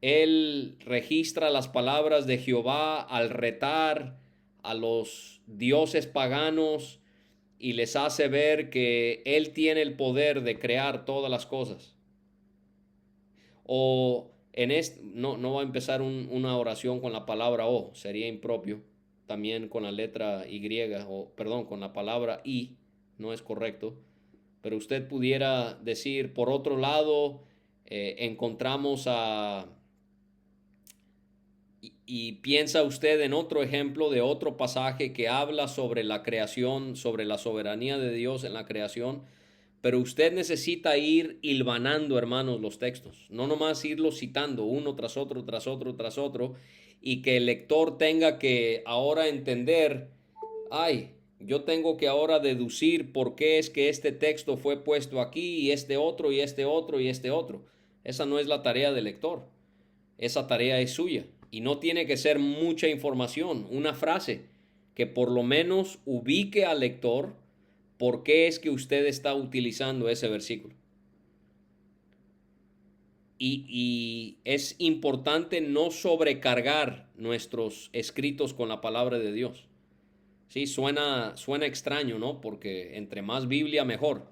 él registra las palabras de Jehová al retar a los dioses paganos y les hace ver que él tiene el poder de crear todas las cosas. O en este, no va a empezar una oración con la palabra O, sería impropio. También con la letra Y, o perdón, con la palabra I, no es correcto. Pero usted pudiera decir, por otro lado, encontramos a... Y piensa usted en otro ejemplo de otro pasaje que habla sobre la creación, sobre la soberanía de Dios en la creación. Pero usted necesita ir hilvanando, hermanos, los textos. No nomás irlos citando uno tras otro, tras otro, tras otro. Y que el lector tenga que ahora entender, ay, yo tengo que ahora deducir por qué es que este texto fue puesto aquí y este otro y este otro y este otro. Esa no es la tarea del lector. Esa tarea es suya. Y no tiene que ser mucha información, una frase que por lo menos ubique al lector por qué es que usted está utilizando ese versículo. Y es importante no sobrecargar nuestros escritos con la palabra de Dios. Sí, suena extraño, ¿no? Porque entre más Biblia, mejor.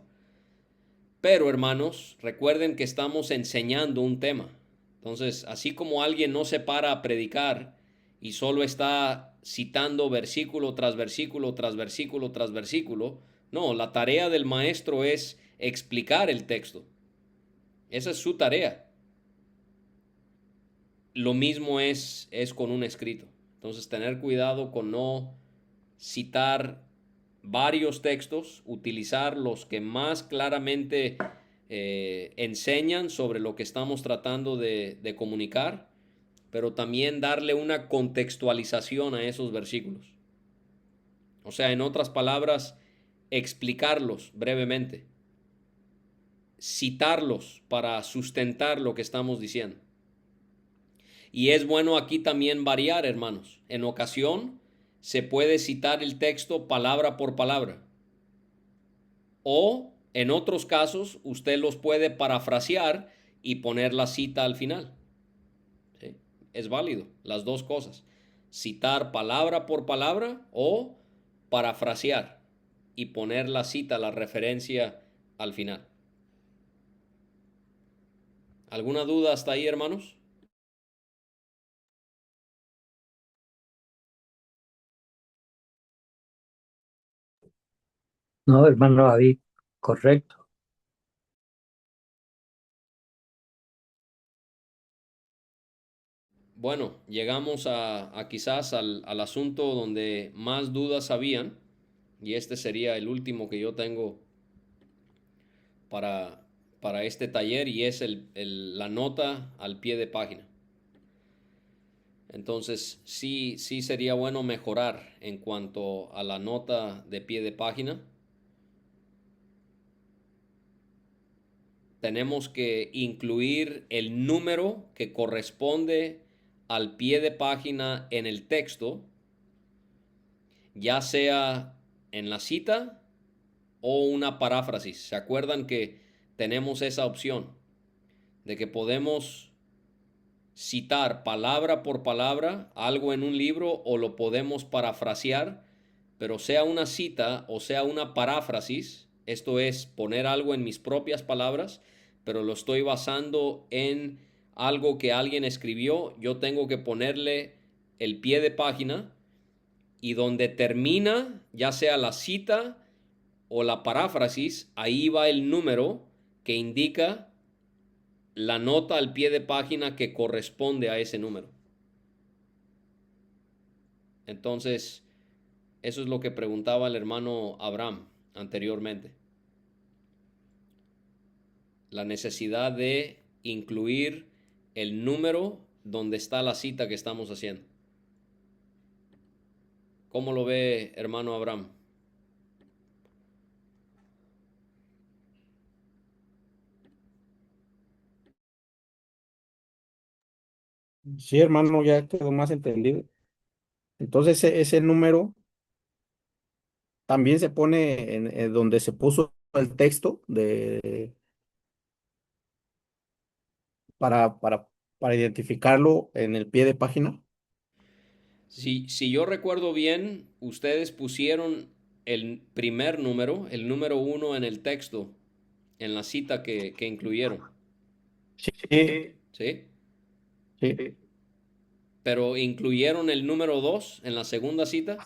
Pero, hermanos, recuerden que estamos enseñando un tema. Entonces, así como alguien no se para a predicar y solo está citando versículo tras versículo, tras versículo, tras versículo, no, la tarea del maestro es explicar el texto. Esa es su tarea. Lo mismo es con un escrito. Entonces, tener cuidado con no citar varios textos, utilizar los que más claramente enseñan sobre lo que estamos tratando de comunicar, pero también darle una contextualización a esos versículos. O sea, en otras palabras, explicarlos brevemente, citarlos para sustentar lo que estamos diciendo. Y es bueno aquí también variar, hermanos. En ocasión se puede citar el texto palabra por palabra. O en otros casos usted los puede parafrasear y poner la cita al final. ¿Sí? Es válido, las dos cosas. Citar palabra por palabra o parafrasear y poner la cita, la referencia al final. ¿Alguna duda hasta ahí, hermanos? No, hermano David, correcto. Bueno, llegamos a quizás al asunto donde más dudas habían, y este sería el último que yo tengo para este taller, y es la nota al pie de página. Entonces, sí sería bueno mejorar en cuanto a la nota de pie de página. Tenemos que incluir el número que corresponde al pie de página en el texto, ya sea en la cita o una paráfrasis. ¿Se acuerdan que tenemos esa opción de que podemos citar palabra por palabra algo en un libro o lo podemos parafrasear, pero sea una cita o sea una paráfrasis, esto es poner algo en mis propias palabras, pero lo estoy basando en algo que alguien escribió, yo tengo que ponerle el pie de página y donde termina, ya sea la cita o la paráfrasis, ahí va el número que indica la nota al pie de página que corresponde a ese número. Entonces, eso es lo que preguntaba el hermano Abraham anteriormente. La necesidad de incluir el número donde está la cita que estamos haciendo. ¿Cómo lo ve, hermano Abraham? Sí, hermano, ya quedó más entendido. Entonces, ese número también se pone en donde se puso el texto para, para, para identificarlo en el pie de página. Si yo recuerdo bien, ustedes pusieron el primer número, el número 1 en el texto, en la cita que incluyeron, Sí, ¿sí? sí. Pero incluyeron el número 2 en la segunda cita.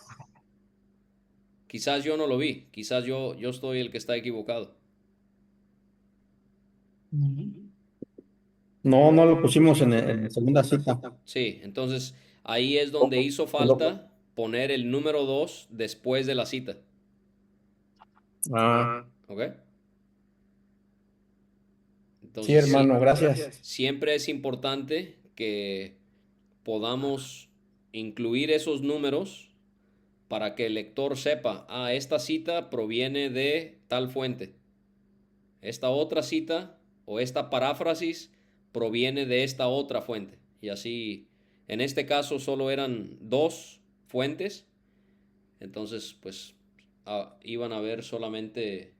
Quizás yo no lo vi, quizás yo estoy el que está equivocado. No, no lo pusimos en la segunda cita. Sí, entonces ahí es donde hizo Lo- falta poner el número 2 después de la cita, Ah, ¿ok? sí, Entonces sí, hermano, gracias. siempre es importante que podamos incluir esos números para que el lector sepa, esta cita proviene de tal fuente, esta otra cita o esta paráfrasis proviene de esta otra fuente. Y así, en este caso solo eran dos fuentes, entonces pues iban a haber solamente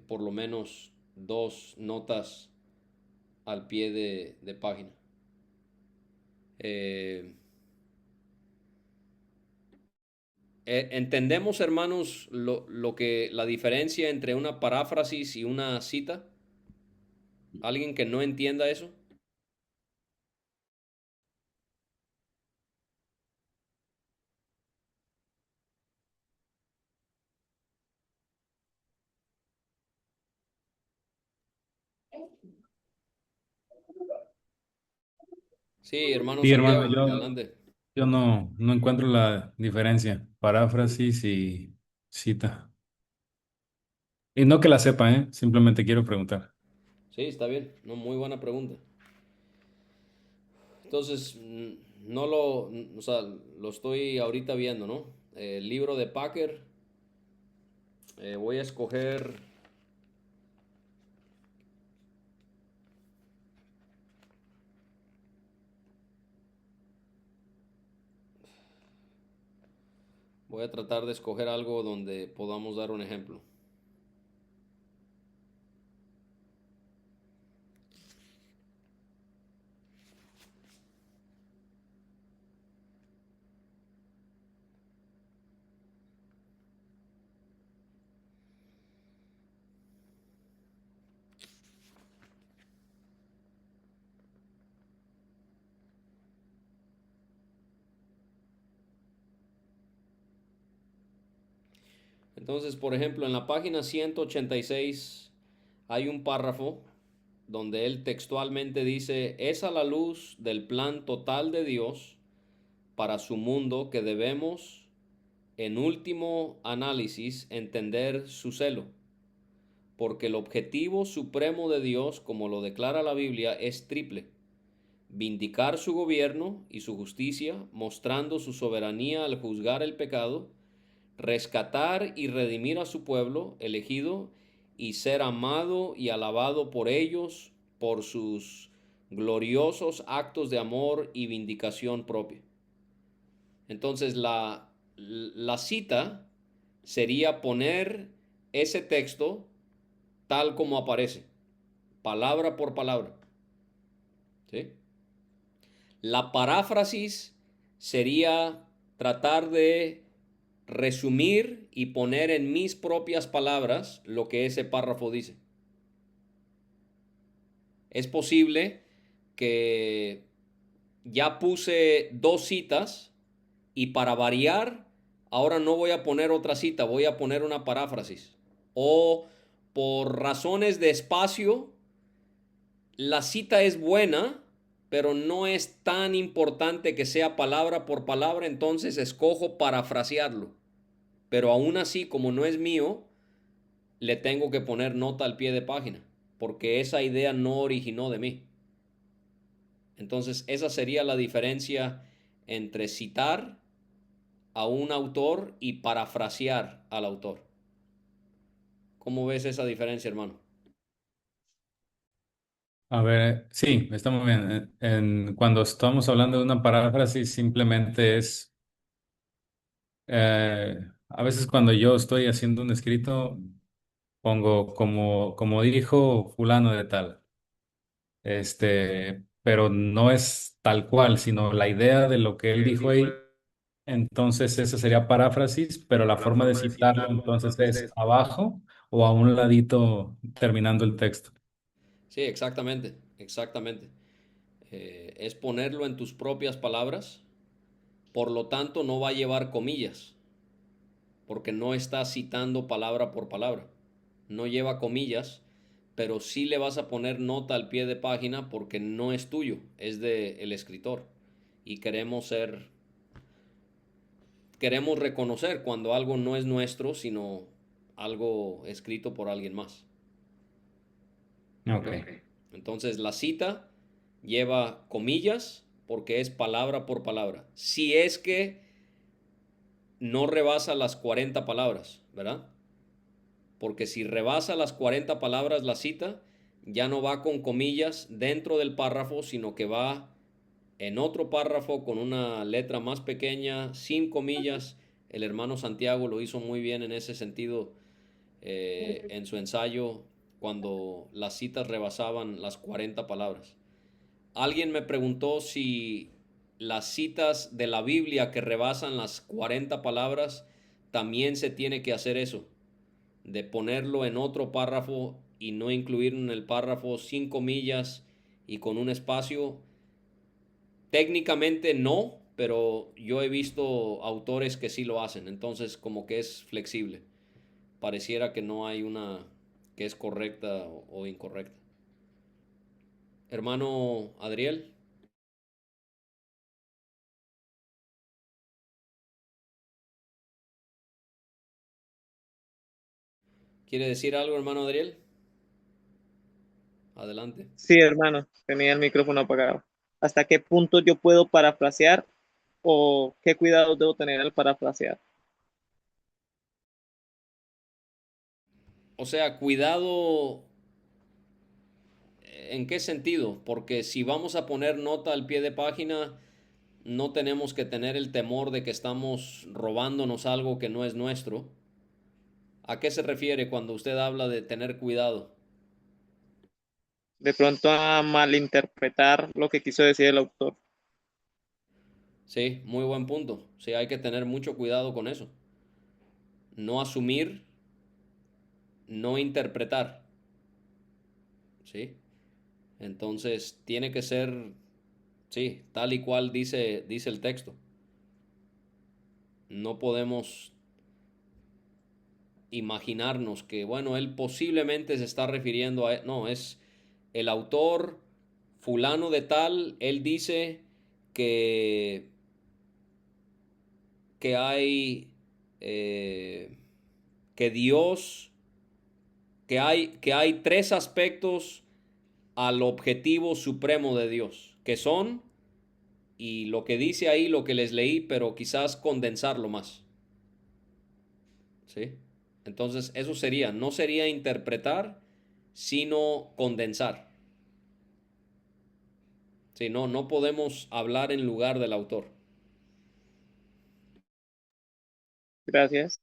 por lo menos dos notas al pie de página. Eh, ¿Entendemos, hermanos, la diferencia entre una paráfrasis y una cita? ¿Alguien que no entienda eso? Sí, hermano Sí, hermano, Santiago, adelante. yo no encuentro la diferencia, paráfrasis y cita. Y no que la sepa, ¿eh? Simplemente quiero preguntar. Sí, está bien, no, muy buena pregunta. Entonces, no o sea, lo estoy ahorita viendo, ¿no? El libro de Packer, voy a escoger, voy a tratar de escoger algo donde podamos dar un ejemplo. Entonces, por ejemplo, en la página 186 hay un párrafo donde él textualmente dice, es a la luz del plan total de Dios para su mundo que debemos, en último análisis, entender su celo, porque el objetivo supremo de Dios, como lo declara la Biblia, es triple: vindicar su gobierno y su justicia, mostrando su soberanía al juzgar el pecado, rescatar y redimir a su pueblo elegido y ser amado y alabado por ellos por sus gloriosos actos de amor y vindicación propia. Entonces la cita sería poner ese texto tal como aparece, palabra por palabra. ¿Sí? La paráfrasis sería tratar de resumir y poner en mis propias palabras lo que ese párrafo dice. Es posible que ya puse dos citas y para variar, ahora no voy a poner otra cita, voy a poner una paráfrasis. O por razones de espacio, la cita es buena, pero no es tan importante que sea palabra por palabra, entonces escojo parafrasearlo. Pero aún así, como no es mío, le tengo que poner nota al pie de página, porque esa idea no originó de mí. Entonces, esa sería la diferencia entre citar a un autor y parafrasear al autor. ¿Cómo ves esa diferencia, hermano? A ver, sí, está muy bien. Cuando estamos hablando de una paráfrasis, simplemente es, a veces cuando yo estoy haciendo un escrito, pongo como dijo fulano de tal. Pero no es tal cual, sino la idea de lo que él dijo ahí. Entonces, esa sería paráfrasis, pero la forma de citarlo entonces es abajo o a un ladito terminando el texto. Sí, exactamente, exactamente. Es ponerlo en tus propias palabras, por lo tanto no va a llevar comillas, porque no está citando palabra por palabra. No lleva comillas, pero sí le vas a poner nota al pie de página porque no es tuyo, es del escritor. Y queremos reconocer cuando algo no es nuestro, sino algo escrito por alguien más. Ok. Entonces la cita lleva comillas porque es palabra por palabra. Si es que no rebasa las 40 palabras, ¿verdad? Porque si rebasa las 40 palabras la cita, ya no va con comillas dentro del párrafo, sino que va en otro párrafo con una letra más pequeña, sin comillas. El hermano Santiago lo hizo muy bien en ese sentido en su ensayo cuando las citas rebasaban las 40 palabras. Alguien me preguntó si las citas de la Biblia que rebasan las 40 palabras también se tiene que hacer eso, de ponerlo en otro párrafo y no incluirlo en el párrafo sin comillas y con un espacio. Técnicamente no, pero yo he visto autores que sí lo hacen, entonces como que es flexible. Pareciera que no hay una que es correcta o incorrecta. Hermano Adriel, ¿quiere decir algo, hermano Adriel? Adelante. Sí, hermano, tenía el micrófono apagado. ¿Hasta qué punto yo puedo parafrasear o qué cuidados debo tener al parafrasear? O sea, cuidado, ¿en qué sentido? Porque si vamos a poner nota al pie de página, no tenemos que tener el temor de que estamos robándonos algo que no es nuestro. ¿A qué se refiere cuando usted habla de tener cuidado? De pronto a malinterpretar lo que quiso decir el autor. Sí, muy buen punto. Sí, hay que tener mucho cuidado con eso. No asumir, no interpretar. ¿Sí? Entonces, tiene que ser, sí, tal y cual dice el texto. No podemos imaginarnos que, bueno, él posiblemente se está refiriendo a... No, es el autor fulano de tal, él dice que, que hay, que Dios, que hay tres aspectos al objetivo supremo de Dios, que son, y lo que dice ahí, lo que les leí, pero quizás condensarlo más. ¿Sí? Entonces, eso sería, no sería interpretar, sino condensar. Sí, no, no podemos hablar en lugar del autor. Gracias.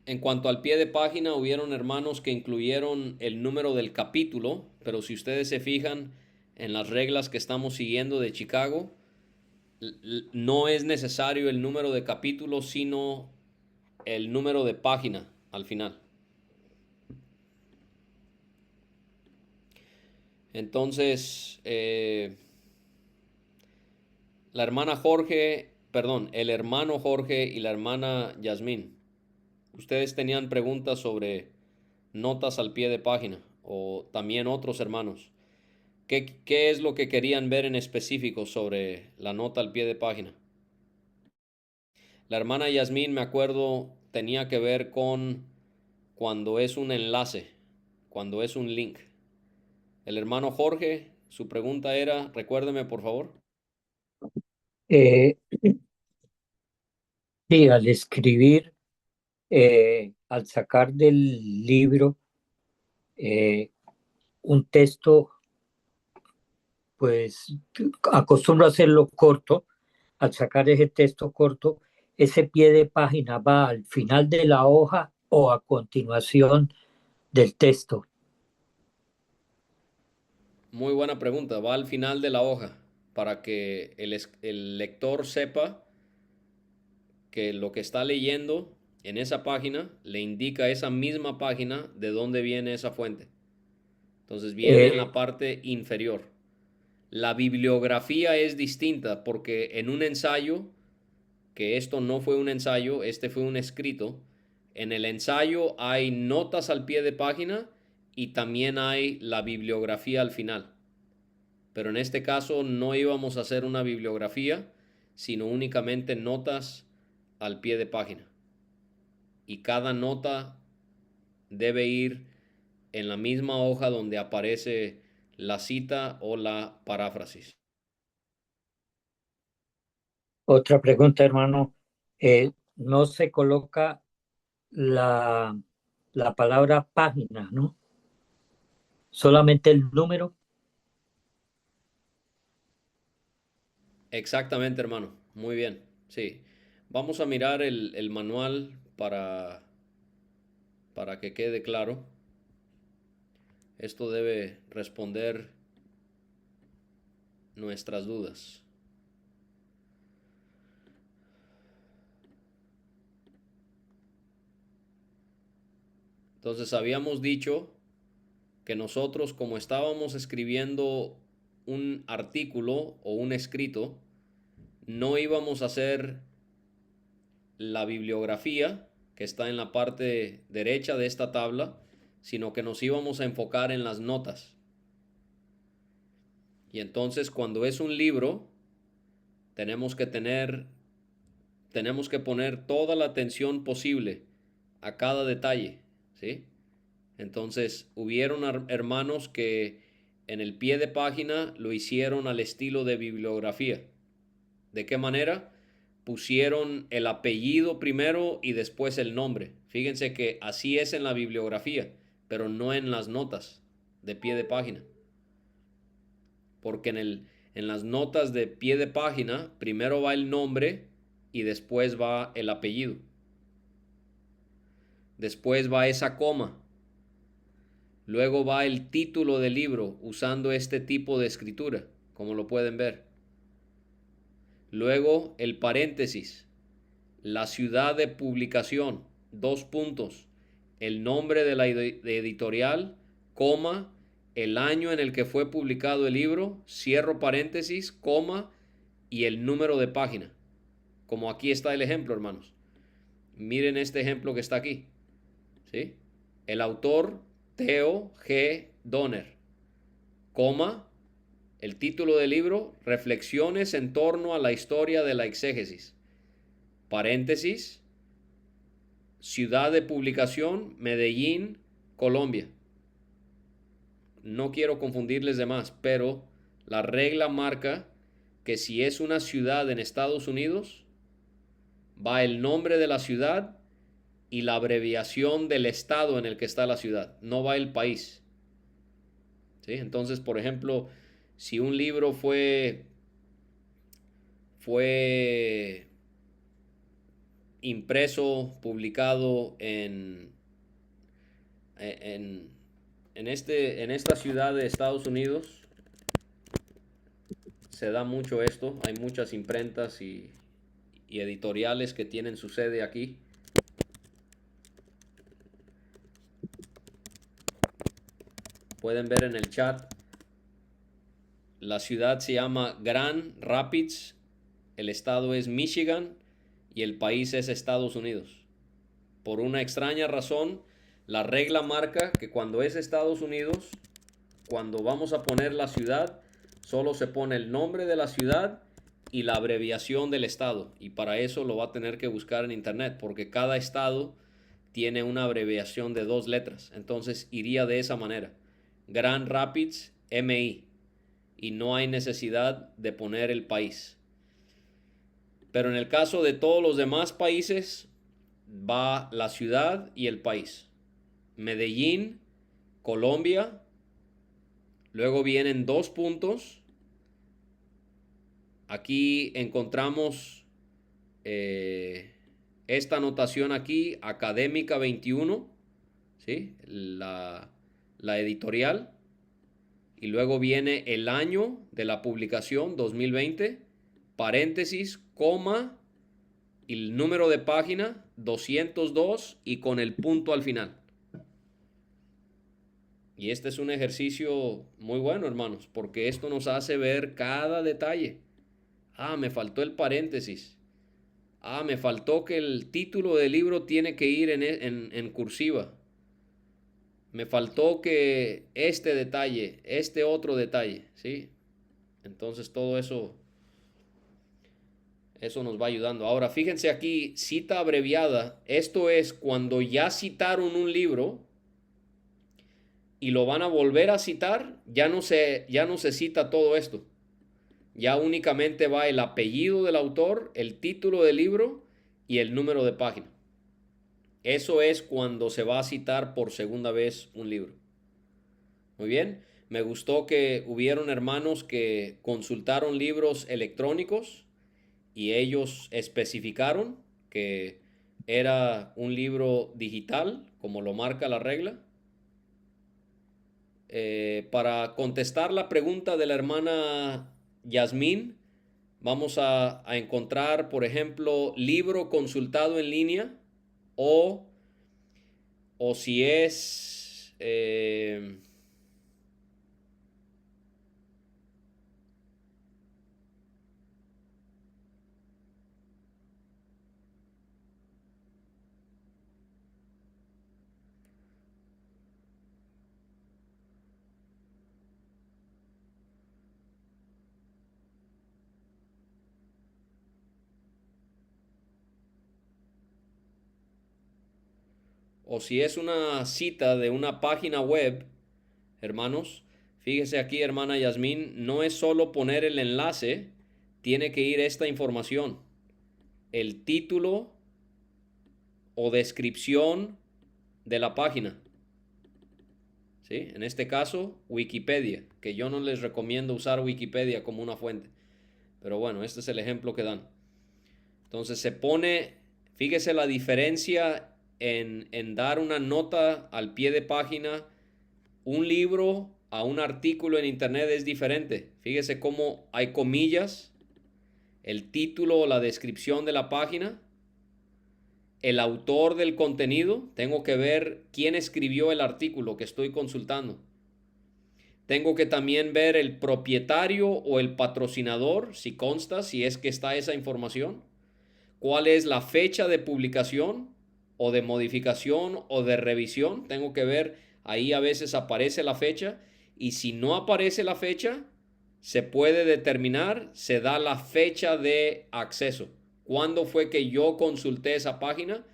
En cuanto al pie de página, hubieron hermanos que incluyeron el número del capítulo, pero si ustedes se fijan en las reglas que estamos siguiendo de Chicago, no es necesario el número de capítulo, sino el número de página al final. Entonces, el hermano Jorge y la hermana Yasmín, ustedes tenían preguntas sobre notas al pie de página o también otros hermanos. ¿Qué es lo que querían ver en específico sobre la nota al pie de página? La hermana Yasmín, me acuerdo, tenía que ver con cuando es un enlace, cuando es un link. El hermano Jorge, su pregunta era, recuérdeme por favor. Eh, sí, al escribir, al sacar del libro eh, un texto, pues acostumbro a hacerlo corto. Al sacar ese texto corto, ese pie de página va al final de la hoja o a continuación del texto. Muy buena pregunta. Va al final de la hoja para que el lector sepa que lo que está leyendo en esa página le indica a esa misma página de dónde viene esa fuente. Entonces viene en la parte inferior. La bibliografía es distinta porque en un ensayo, que esto no fue un ensayo, este fue un escrito, en el ensayo hay notas al pie de página y también hay la bibliografía al final. Pero en este caso no íbamos a hacer una bibliografía, sino únicamente notas al pie de página. Y cada nota debe ir en la misma hoja donde aparece la cita o la paráfrasis. Otra pregunta, hermano. No se coloca la palabra página, ¿no? Solamente el número. Exactamente, hermano. Muy bien. Sí. Vamos a mirar el manual para que quede claro. Esto debe responder nuestras dudas. Entonces habíamos dicho que nosotros, como estábamos escribiendo un artículo o un escrito, no íbamos a hacer la bibliografía que está en la parte derecha de esta tabla, sino que nos íbamos a enfocar en las notas. Y entonces cuando es un libro, tenemos que poner toda la atención posible a cada detalle, ¿sí? Entonces, hubieron hermanos que en el pie de página lo hicieron al estilo de bibliografía. ¿De qué manera? Pusieron el apellido primero y después el nombre. Fíjense que así es en la bibliografía, pero no en las notas de pie de página. Porque en las notas de pie de página, primero va el nombre y después va el apellido. Después va esa coma. Luego va el título del libro usando este tipo de escritura, como lo pueden ver. Luego el paréntesis, la ciudad de publicación, 2 puntos, el nombre de la editorial, coma, el año en el que fue publicado el libro, cierro paréntesis, coma, y el número de página. Como aquí está el ejemplo, hermanos. Miren este ejemplo que está aquí. ¿Sí? El autor, Theo G. Donner, coma, el título del libro, Reflexiones en torno a la historia de la exégesis. Paréntesis, ciudad de publicación, Medellín, Colombia. No quiero confundirles de más, pero la regla marca que si es una ciudad en Estados Unidos, va el nombre de la ciudad y la abreviación del estado en el que está la ciudad, no va el país. ¿Sí? Entonces, por ejemplo, si un libro fue impreso, publicado en esta ciudad de Estados Unidos, se da mucho esto. Hay muchas imprentas y editoriales que tienen su sede aquí. Pueden ver en el chat. La ciudad se llama Grand Rapids, el estado es Michigan y el país es Estados Unidos. Por una extraña razón, la regla marca que cuando es Estados Unidos, cuando vamos a poner la ciudad, solo se pone el nombre de la ciudad y la abreviación del estado. Y para eso lo va a tener que buscar en internet, porque cada estado tiene una abreviación de 2 letras. Entonces iría de esa manera. Grand Rapids, MI. Y no hay necesidad de poner el país. Pero en el caso de todos los demás países, va la ciudad y el país. Medellín, Colombia. Luego vienen 2 puntos. Aquí encontramos esta anotación aquí, Académica 21, ¿sí? La editorial. Y luego viene el año de la publicación, 2020, paréntesis, coma, y el número de página, 202, y con el punto al final. Y este es un ejercicio muy bueno, hermanos, porque esto nos hace ver cada detalle. Ah, me faltó el paréntesis. Ah, me faltó que el título del libro tiene que ir en cursiva. Me faltó que este detalle, este otro detalle, ¿sí? Entonces todo eso nos va ayudando. Ahora, fíjense aquí, cita abreviada. Esto es cuando ya citaron un libro y lo van a volver a citar, ya no se cita todo esto. Ya únicamente va el apellido del autor, el título del libro y el número de página. Eso es cuando se va a citar por segunda vez un libro. Muy bien, me gustó que hubieron hermanos que consultaron libros electrónicos y ellos especificaron que era un libro digital, como lo marca la regla. Para contestar la pregunta de la hermana Yasmín, vamos a encontrar, por ejemplo, libro consultado en línea o si es... o si es una cita de una página web, hermanos, fíjese aquí, hermana Yasmín, no es solo poner el enlace, tiene que ir esta información, el título o descripción de la página. ¿Sí? En este caso, Wikipedia, que yo no les recomiendo usar Wikipedia como una fuente. Pero bueno, este es el ejemplo que dan. Entonces se pone, fíjese la diferencia en dar una nota al pie de página. Un libro a un artículo en internet es diferente. Fíjese cómo hay comillas, el título o la descripción de la página, el autor del contenido. Tengo que ver quién escribió el artículo que estoy consultando. Tengo que también ver el propietario o el patrocinador, si consta, si es que está esa información. ¿Cuál es la fecha de publicación o de modificación o de revisión? Tengo que ver, ahí a veces aparece la fecha, y si no aparece la fecha, se puede determinar, se da la fecha de acceso. ¿Cuándo fue que yo consulté esa página?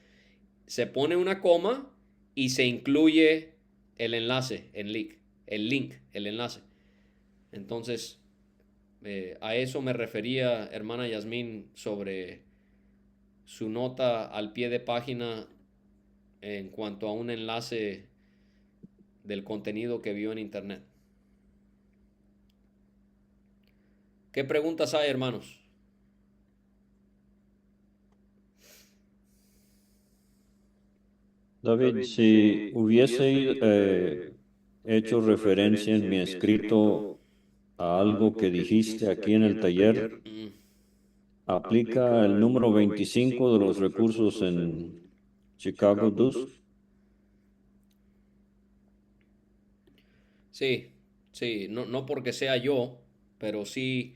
Se pone una coma y se incluye el enlace, el enlace. Entonces, a eso me refería, hermana Yasmín, sobre su nota al pie de página en cuanto a un enlace del contenido que vio en internet. ¿Qué preguntas hay, hermanos? David, si hubiese hecho referencia en mi escrito a algo que dijiste aquí en el taller, ¿aplica el número 25 de los recursos en Chicago DUS? Sí, sí, no porque sea yo, pero sí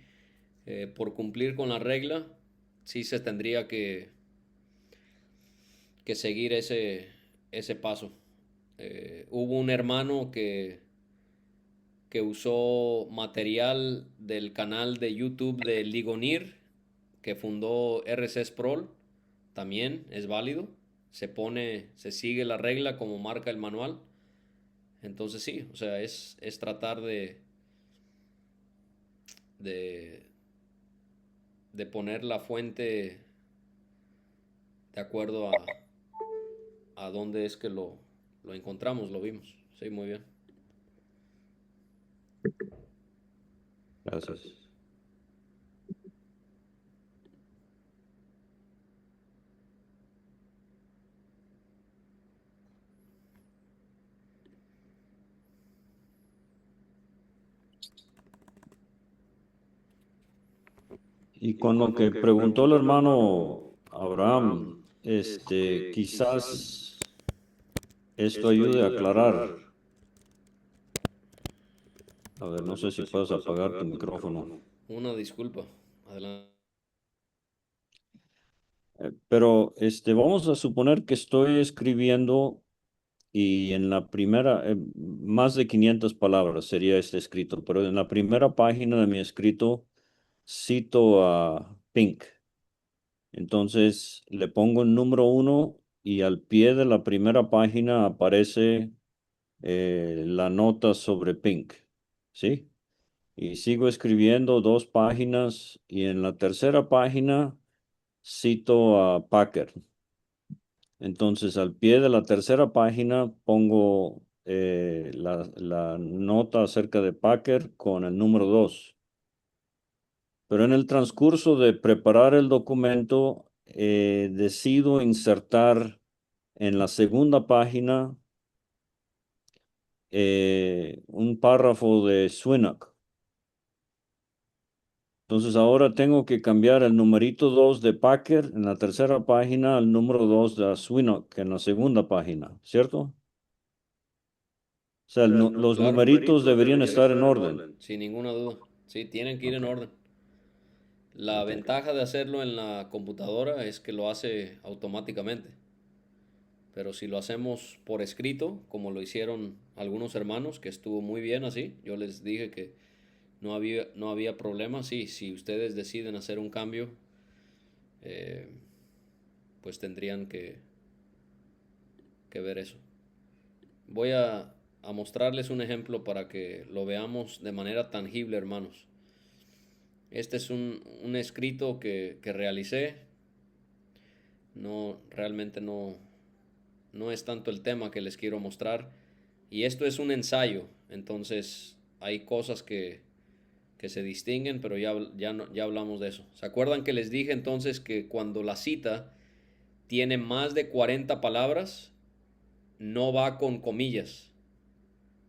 por cumplir con la regla, sí se tendría que que seguir ese paso. Hubo un hermano que usó material del canal de YouTube de Ligonir, que fundó RC Sprol, también es válido. Se sigue la regla como marca el manual. Entonces sí, o sea, es tratar de, de poner la fuente de acuerdo a dónde es que lo encontramos, lo vimos. Sí, muy bien. Gracias. Y con lo que preguntó el hermano Abraham, quizás esto ayude a aclarar. A ver, no sé si puedes apagar tu micrófono. Una disculpa. Adelante. Pero vamos a suponer que estoy escribiendo y en la primera, más de 500 palabras sería este escrito, pero en la primera página de mi escrito cito a Pink. Entonces le pongo el número 1 y al pie de la primera página aparece la nota sobre Pink, ¿sí? Y sigo escribiendo 2 páginas y en la tercera página cito a Packer. Entonces, al pie de la tercera página pongo la nota acerca de Packer con el número 2. Pero en el transcurso de preparar el documento, decido insertar en la segunda página un párrafo de Swinock. Entonces ahora tengo que cambiar el numerito 2 de Packer en la tercera página al número 2 de Swinock en la segunda página, ¿cierto? O sea, los Claro. numeritos deberían estar en orden. Sin ninguna duda. Sí, tienen que ir en orden. La Ok. ventaja de hacerlo en la computadora es que lo hace automáticamente. Pero si lo hacemos por escrito, como lo hicieron algunos hermanos, que estuvo muy bien así, yo les dije que no había problema. Sí, si ustedes deciden hacer un cambio, eh, pues tendrían que ver eso. Voy a mostrarles un ejemplo para que lo veamos de manera tangible, hermanos. Este es un escrito que realicé. Realmente no es tanto el tema que les quiero mostrar. Y esto es un ensayo, entonces hay cosas que se distinguen, pero ya hablamos de eso. ¿Se acuerdan que les dije entonces que cuando la cita tiene más de 40 palabras, no va con comillas?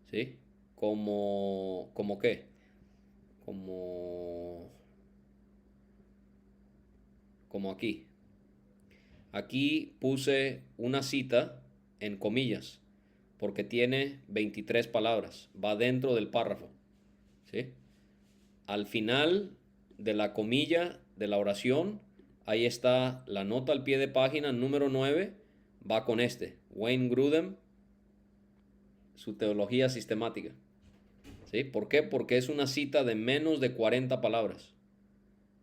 ¿Sí? ¿Como qué? Como aquí. Aquí puse una cita en comillas porque tiene 23 palabras, va dentro del párrafo, ¿sí? Al final de la comilla de la oración, ahí está la nota al pie de página número 9, va con Wayne Grudem, su teología sistemática, ¿sí? ¿Por qué? Porque es una cita de menos de 40 palabras.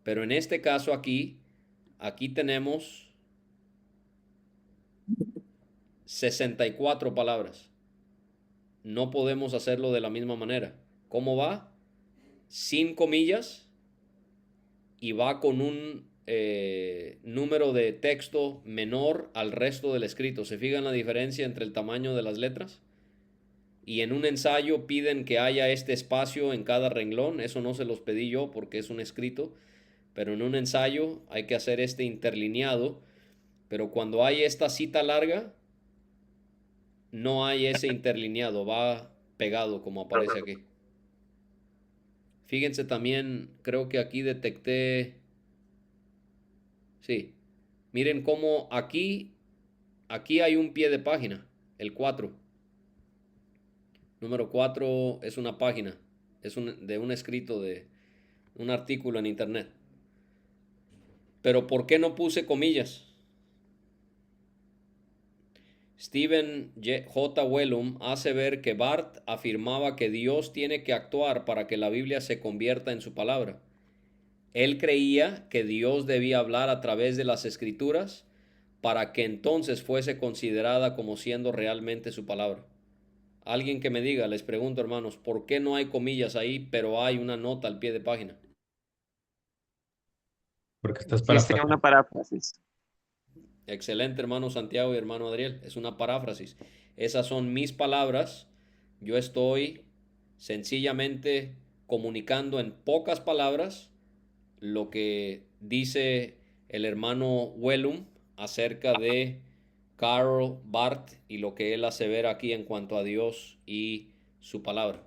Pero en este caso aquí tenemos 64 palabras. No podemos hacerlo de la misma manera. ¿Cómo va? Sin comillas y va con un número de texto menor al resto del escrito. ¿Se fijan la diferencia entre el tamaño de las letras? Y en un ensayo piden que haya este espacio en cada renglón. Eso no se los pedí yo porque es un escrito. Pero en un ensayo hay que hacer este interlineado. Pero cuando hay esta cita larga, no hay ese interlineado. Va pegado como aparece aquí. Fíjense también, creo que aquí detecté. Sí. Miren cómo aquí hay un pie de página, el 4. Número 4 es una página, de un escrito de un artículo en internet. Pero ¿por qué no puse comillas? Stephen J. Wellum hace ver que Barth afirmaba que Dios tiene que actuar para que la Biblia se convierta en su palabra. Él creía que Dios debía hablar a través de las Escrituras para que entonces fuese considerada como siendo realmente su palabra. Alguien que me diga, les pregunto hermanos, ¿por qué no hay comillas ahí, pero hay una nota al pie de página? Porque estás Sí, sería una parafraseando. paráfrasis. Excelente, hermano Santiago y hermano Adriel. Es una paráfrasis. Esas son mis palabras. Yo estoy sencillamente comunicando en pocas palabras lo que dice el hermano Wellum acerca de Karl Barth y lo que él asevera aquí en cuanto a Dios y su palabra.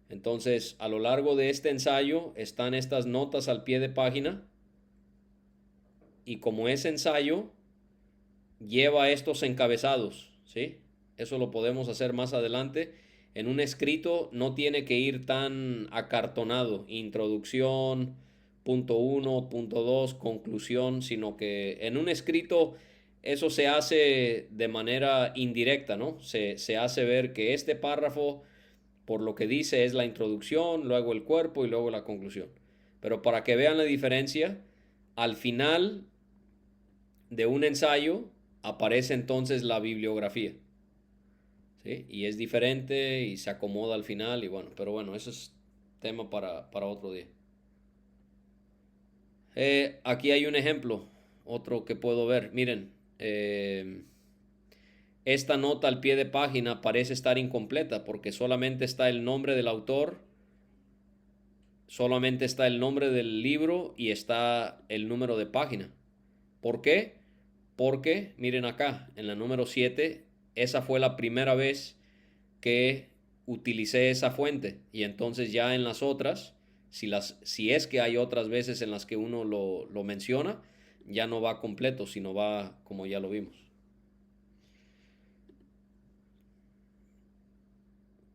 Entonces, a lo largo de este ensayo están estas notas al pie de página y como es ensayo, lleva estos encabezados, ¿sí? Eso lo podemos hacer más adelante. En un escrito no tiene que ir tan acartonado, introducción, punto 1, punto 2, conclusión, sino que en un escrito eso se hace de manera indirecta, ¿no? Se hace ver que este párrafo, por lo que dice, es la introducción, luego el cuerpo y luego la conclusión. Pero para que vean la diferencia, al final de un ensayo aparece entonces la bibliografía, ¿sí? Y es diferente y se acomoda al final y bueno, pero bueno, eso es tema para otro día. Aquí hay un ejemplo, otro que puedo ver. Miren, esta nota al pie de página parece estar incompleta porque solamente está el nombre del autor, solamente está el nombre del libro y está el número de página. ¿Por qué? Porque, miren acá, en la número 7, esa fue la primera vez que utilicé esa fuente. Y entonces ya en las otras, si es que hay otras veces en las que uno lo menciona, ya no va completo, sino va como ya lo vimos.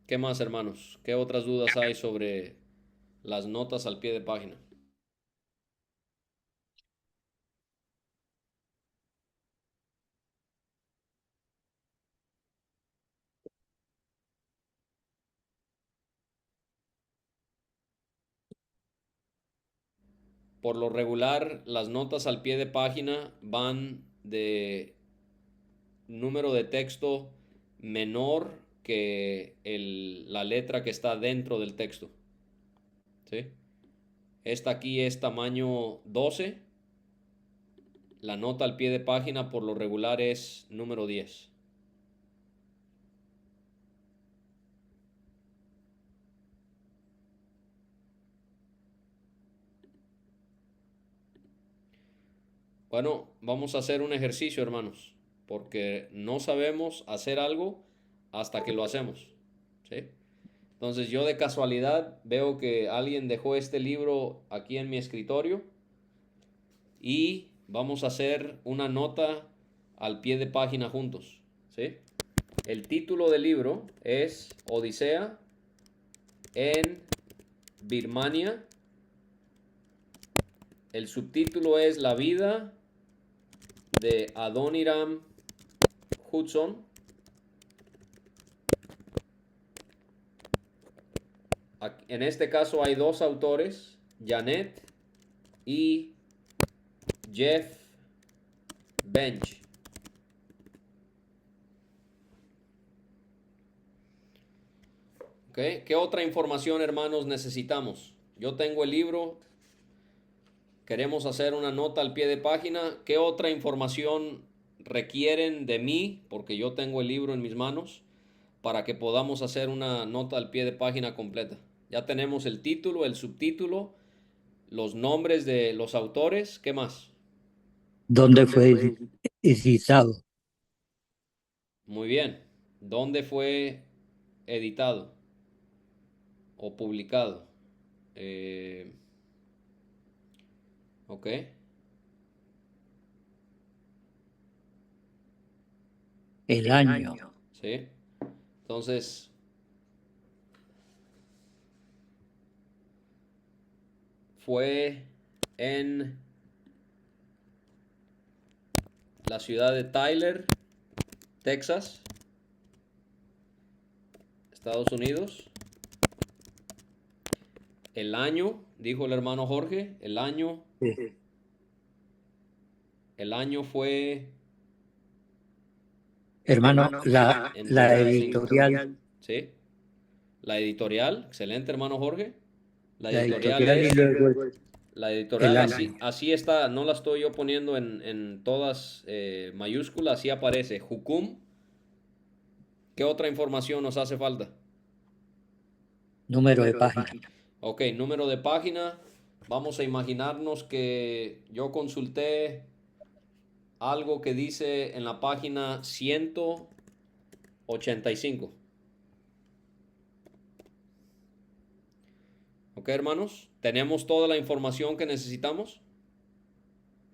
¿Qué más, hermanos? ¿Qué otras dudas hay sobre las notas al pie de página? Por lo regular, las notas al pie de página van de número de texto menor que la letra que está dentro del texto. ¿Sí? Esta aquí es tamaño 12. La nota al pie de página por lo regular es número 10. Bueno, vamos a hacer un ejercicio, hermanos, porque no sabemos hacer algo hasta que lo hacemos. ¿Sí? Entonces yo de casualidad veo que alguien dejó este libro aquí en mi escritorio y vamos a hacer una nota al pie de página juntos. ¿Sí? El título del libro es Odisea en Birmania. El subtítulo es La vida de Adoniram Hudson. En este caso hay dos autores, Janet y Jeff Bench. ¿Okay? ¿Qué otra información, hermanos, necesitamos? Yo tengo el libro, queremos hacer una nota al pie de página. ¿Qué otra información requieren de mí? Porque yo tengo el libro en mis manos para que podamos hacer una nota al pie de página completa. Ya tenemos el título, el subtítulo, los nombres de los autores. ¿Qué más? ¿Dónde fue editado? Muy bien. ¿Dónde fue editado o publicado? Ok. El año. ¿Sí? Entonces, fue en la ciudad de Tyler, Texas, Estados Unidos. El año, dijo el hermano Jorge, el año fue Hermano, la entre editorial, ¿sí? La editorial, excelente hermano Jorge. La la editorial editorial y es, luego la el editorial así, año. así está, no la estoy yo poniendo en todas mayúsculas, así aparece. Jucum. ¿Qué otra información nos hace falta? Número de página. Ok, número de página. Vamos a imaginarnos que yo consulté algo que dice en la página 185. Ok, hermanos, ¿tenemos toda la información que necesitamos?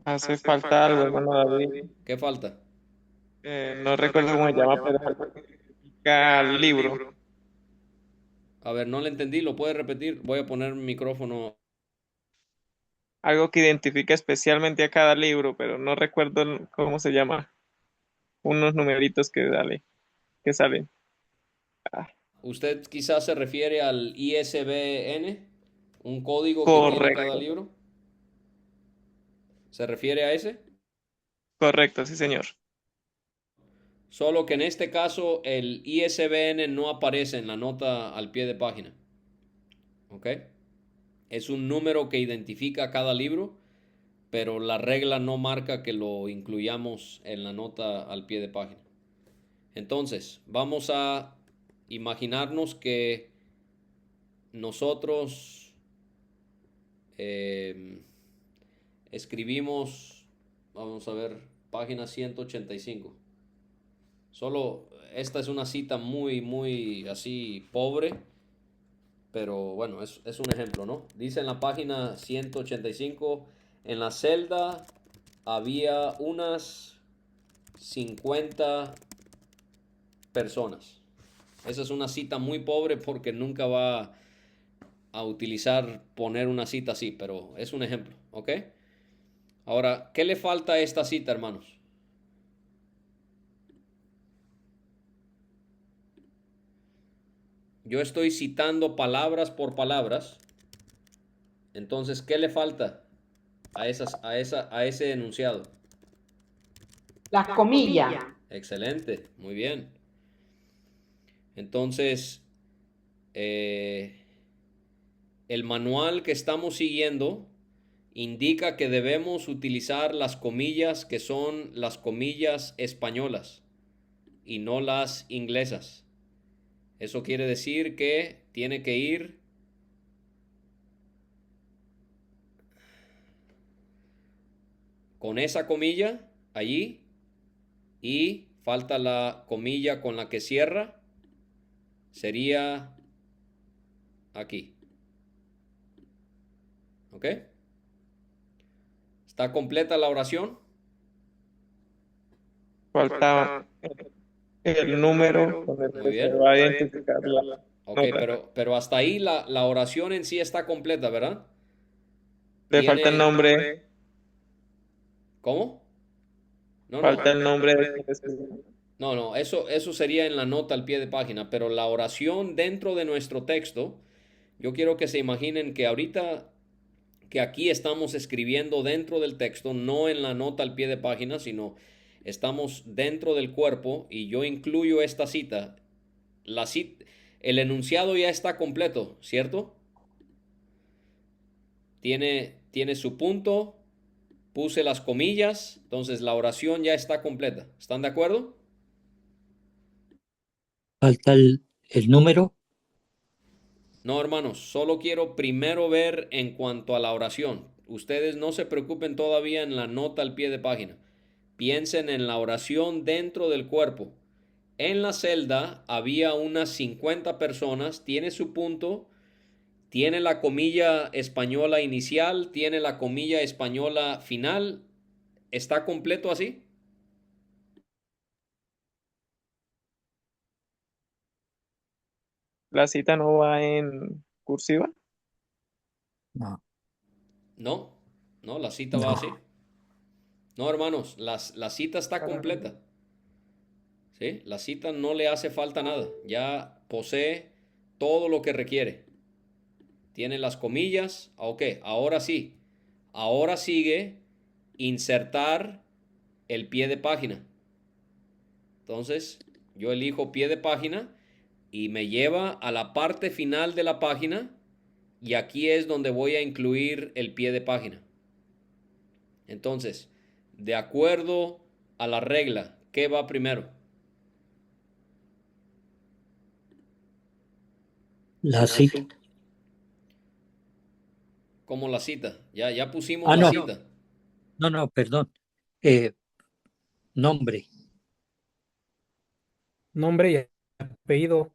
Hace falta algo, hermano David. ¿Qué falta? No recuerdo cómo se llama, pero algo que significa libro. A ver, no le entendí, ¿lo puede repetir? Voy a poner mi micrófono. Algo que identifica especialmente a cada libro, pero no recuerdo cómo se llama. Unos numeritos que salen. Ah, ¿Usted quizás se refiere al ISBN? ¿Un código que tiene cada correcto, libro? ¿Se refiere a ese? correcto, sí, señor. Solo que en este caso el ISBN no aparece en la nota al pie de página. ¿Ok? Es un número que identifica cada libro, pero la regla no marca que lo incluyamos en la nota al pie de página. Entonces, vamos a imaginarnos que nosotros escribimos, vamos a ver, página 185. Solo, esta es una cita muy, muy así pobre, pero bueno, es un ejemplo, ¿no? Dice en la página 185, en la celda había unas 50 personas. Esa es una cita muy pobre porque nunca va a utilizar poner una cita así, pero es un ejemplo, ¿ok? Ahora, ¿qué le falta a esta cita, hermanos? Yo estoy citando palabras por palabras. Entonces, ¿qué le falta a ese enunciado? Las comillas. Excelente, muy bien. Entonces, el manual que estamos siguiendo indica que debemos utilizar las comillas que son las comillas españolas y no las inglesas. Eso quiere decir que tiene que ir con esa comilla allí y falta la comilla con la que cierra. Sería aquí. ¿Ok? ¿Está completa la oración? Falta el número con el Muy que se bien. va a identificar la Ok, nota. pero hasta ahí la oración en sí está completa, ¿verdad? Le falta el nombre, ¿Cómo? No, no. falta el nombre de quien escribió. No, eso sería en la nota al pie de página, pero la oración dentro de nuestro texto, yo quiero que se imaginen que ahorita que aquí estamos escribiendo dentro del texto, no en la nota al pie de página, sino estamos dentro del cuerpo y yo incluyo esta cita. El enunciado ya está completo, ¿cierto? Tiene su punto, puse las comillas, entonces la oración ya está completa. ¿Están de acuerdo? Falta el número. No, hermanos, solo quiero primero ver en cuanto a la oración. Ustedes no se preocupen todavía en la nota al pie de página. Piensen en la oración dentro del cuerpo. En la celda había unas 50 personas, tiene su punto, tiene la comilla española inicial, tiene la comilla española final. ¿Está completo así? La cita no va en cursiva. No, No, no, la cita va así. no. No, hermanos, la cita está Ah, completa. ¿sí? La cita no le hace falta nada. Ya posee todo lo que requiere. Tiene las comillas. Ok, ahora sí. Ahora sigue insertar el pie de página. Entonces, yo elijo pie de página y me lleva a la parte final de la página y aquí es donde voy a incluir el pie de página. Entonces, de acuerdo a la regla, ¿qué va primero? La cita. ¿Cómo la cita? Ya pusimos Ah, la no. cita. No, perdón. Nombre. Nombre y apellido.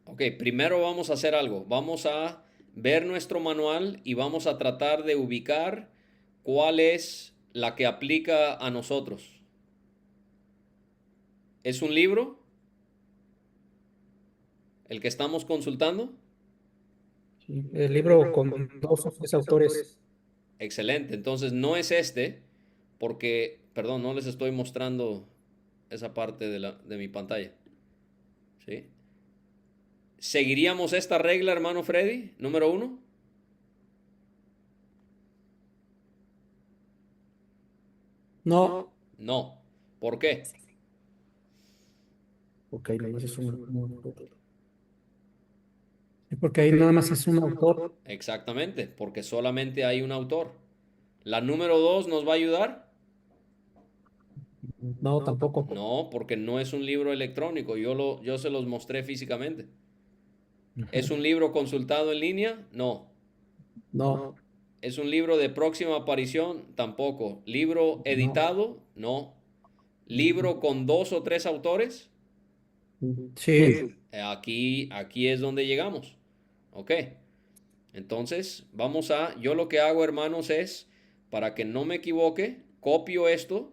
Ok, primero vamos a hacer algo. Vamos a ver nuestro manual y vamos a tratar de ubicar cuál es la que aplica a nosotros. ¿Es un libro el que estamos consultando? Sí, el libro con 2 o 3 autores. Excelente, entonces no es este, porque, perdón, no les estoy mostrando esa parte de mi pantalla. ¿Sí? ¿Seguiríamos esta regla, hermano Freddy? Número 1. No, No. ¿Por qué? ok, nomás es porque ahí nada más es un autor. Exactamente, porque solamente hay un autor. ¿La número 2 nos va a ayudar? No, tampoco. No, porque no es un libro electrónico, yo se los mostré físicamente. ¿Es un libro consultado en línea? No. No, ¿Es un libro de próxima aparición? Tampoco. ¿Libro no. editado? No. ¿Libro con 2 o 3 autores? Sí, Aquí es donde llegamos. Ok. Entonces, yo lo que hago, hermanos, es, para que no me equivoque, copio esto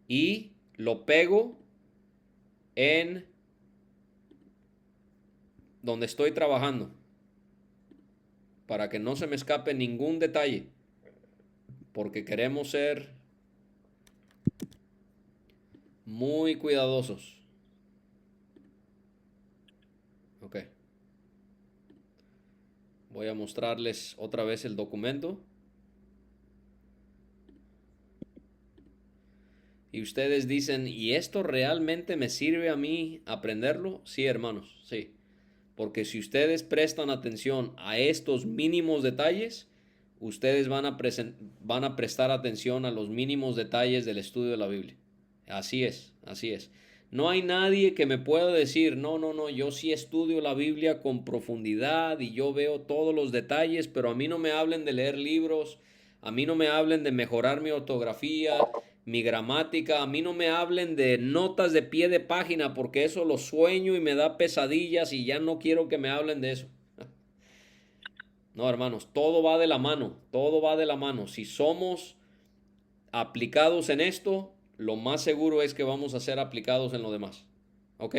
y lo pego en donde estoy trabajando, para que no se me escape ningún detalle, porque queremos ser muy cuidadosos. Ok. Voy a mostrarles otra vez el documento. Y ustedes dicen, ¿y esto realmente me sirve a mí aprenderlo? Sí, hermanos, sí. Porque si ustedes prestan atención a estos mínimos detalles, ustedes van a prestar atención a los mínimos detalles del estudio de la Biblia. Así es, así es. No hay nadie que me pueda decir, no, yo sí estudio la Biblia con profundidad y yo veo todos los detalles, pero a mí no me hablen de leer libros, a mí no me hablen de mejorar mi ortografía, mi gramática, a mí no me hablen de notas de pie de página porque eso lo sueño y me da pesadillas y ya no quiero que me hablen de eso. No, hermanos, todo va de la mano, todo va de la mano. Si somos aplicados en esto, lo más seguro es que vamos a ser aplicados en lo demás. Ok.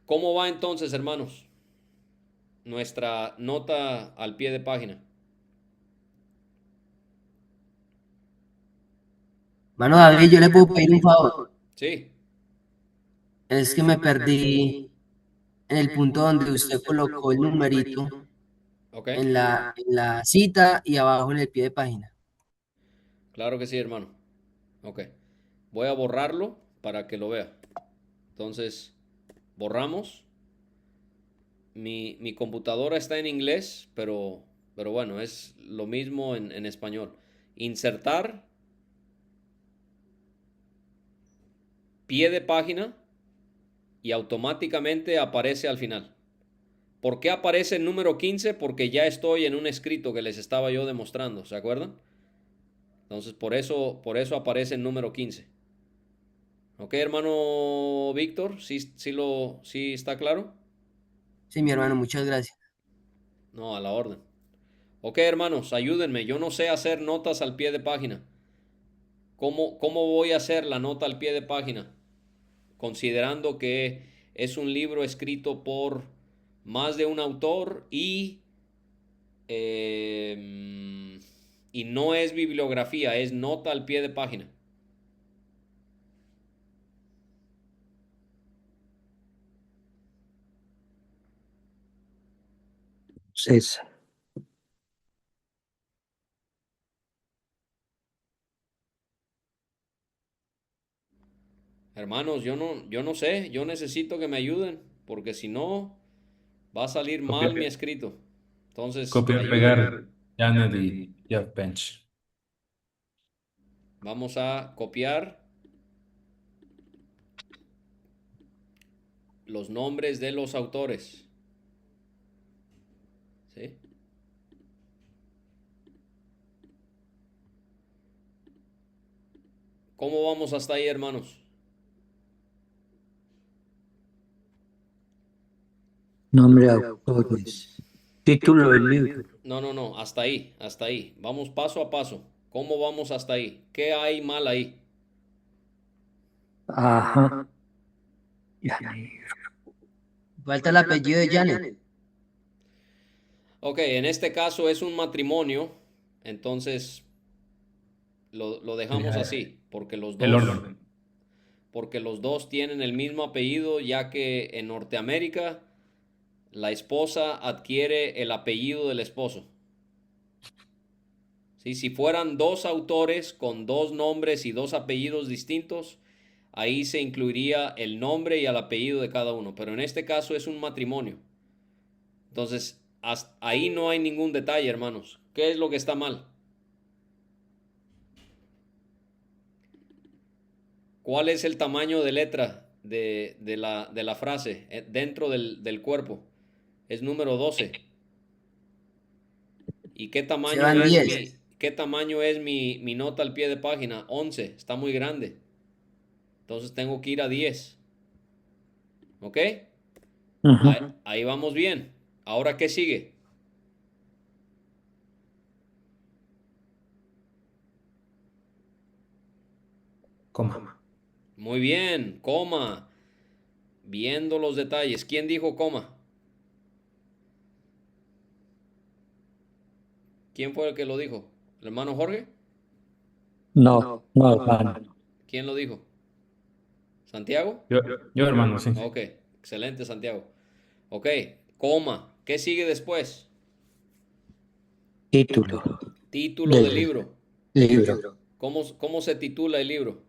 ¿Cómo va entonces, hermanos? Nuestra nota al pie de página. Mano David, yo le puedo pedir un favor. Sí, Es que me perdí en el punto donde usted colocó el numerito ok. en la cita y abajo en el pie de página. Claro que sí, hermano. Ok. Voy a borrarlo para que lo vea. Entonces, borramos. Mi computadora está en inglés, pero bueno, es lo mismo en español. Insertar, pie de página y automáticamente aparece al final. ¿Por qué aparece el número 15? Porque ya estoy en un escrito que les estaba yo demostrando, ¿se acuerdan? Entonces por eso aparece el número 15. ¿Ok, hermano Víctor? ¿Sí está claro? Sí, mi hermano, muchas gracias. No, a la orden. Ok, hermanos, ayúdenme. Yo no sé hacer notas al pie de página. ¿Cómo voy a hacer la nota al pie de página? Considerando que es un libro escrito por más de un autor y no es bibliografía, es nota al pie de página. César. Hermanos, yo no sé, yo necesito que me ayuden, porque si no, va a salir mal mi escrito. Entonces, Copiar, ayúdenme. pegar, Janet y Jeff Bench. Vamos a copiar los nombres de los autores. ¿Sí? ¿Cómo vamos hasta ahí, hermanos? Nombre de autores. Título del libro. No, hasta ahí, hasta ahí. Vamos paso a paso. ¿Cómo vamos hasta ahí? ¿Qué hay mal ahí? Ajá. Ya. Falta el apellido de Janet. Ok, en este caso es un matrimonio, entonces lo dejamos así, El orden. porque los dos tienen el mismo apellido, ya que en Norteamérica la esposa adquiere el apellido del esposo. ¿Sí? Si fueran dos autores con dos nombres y dos apellidos distintos, ahí se incluiría el nombre y el apellido de cada uno, pero en este caso es un matrimonio. Entonces, ahí no hay ningún detalle, hermanos. ¿Qué es lo que está mal? ¿Cuál es el tamaño de letra de la frase dentro del cuerpo? Es número 12. ¿Y qué Se tamaño van es 10. qué tamaño es mi nota al pie de página? 11. Está muy grande. Entonces tengo que ir a 10. ¿Ok? Ajá. Ahí vamos bien. Ahora, ¿qué sigue? Coma. Muy bien, coma. Viendo los detalles. ¿Quién dijo coma? ¿Quién fue el que lo dijo? ¿El hermano Jorge? No, hermano. ¿Quién lo dijo? ¿Santiago? Yo, yo, hermano, sí. Ok, excelente, Santiago. Ok, coma. ¿Qué sigue después? Título Título del del libro. libro. ¿Cómo se titula el libro?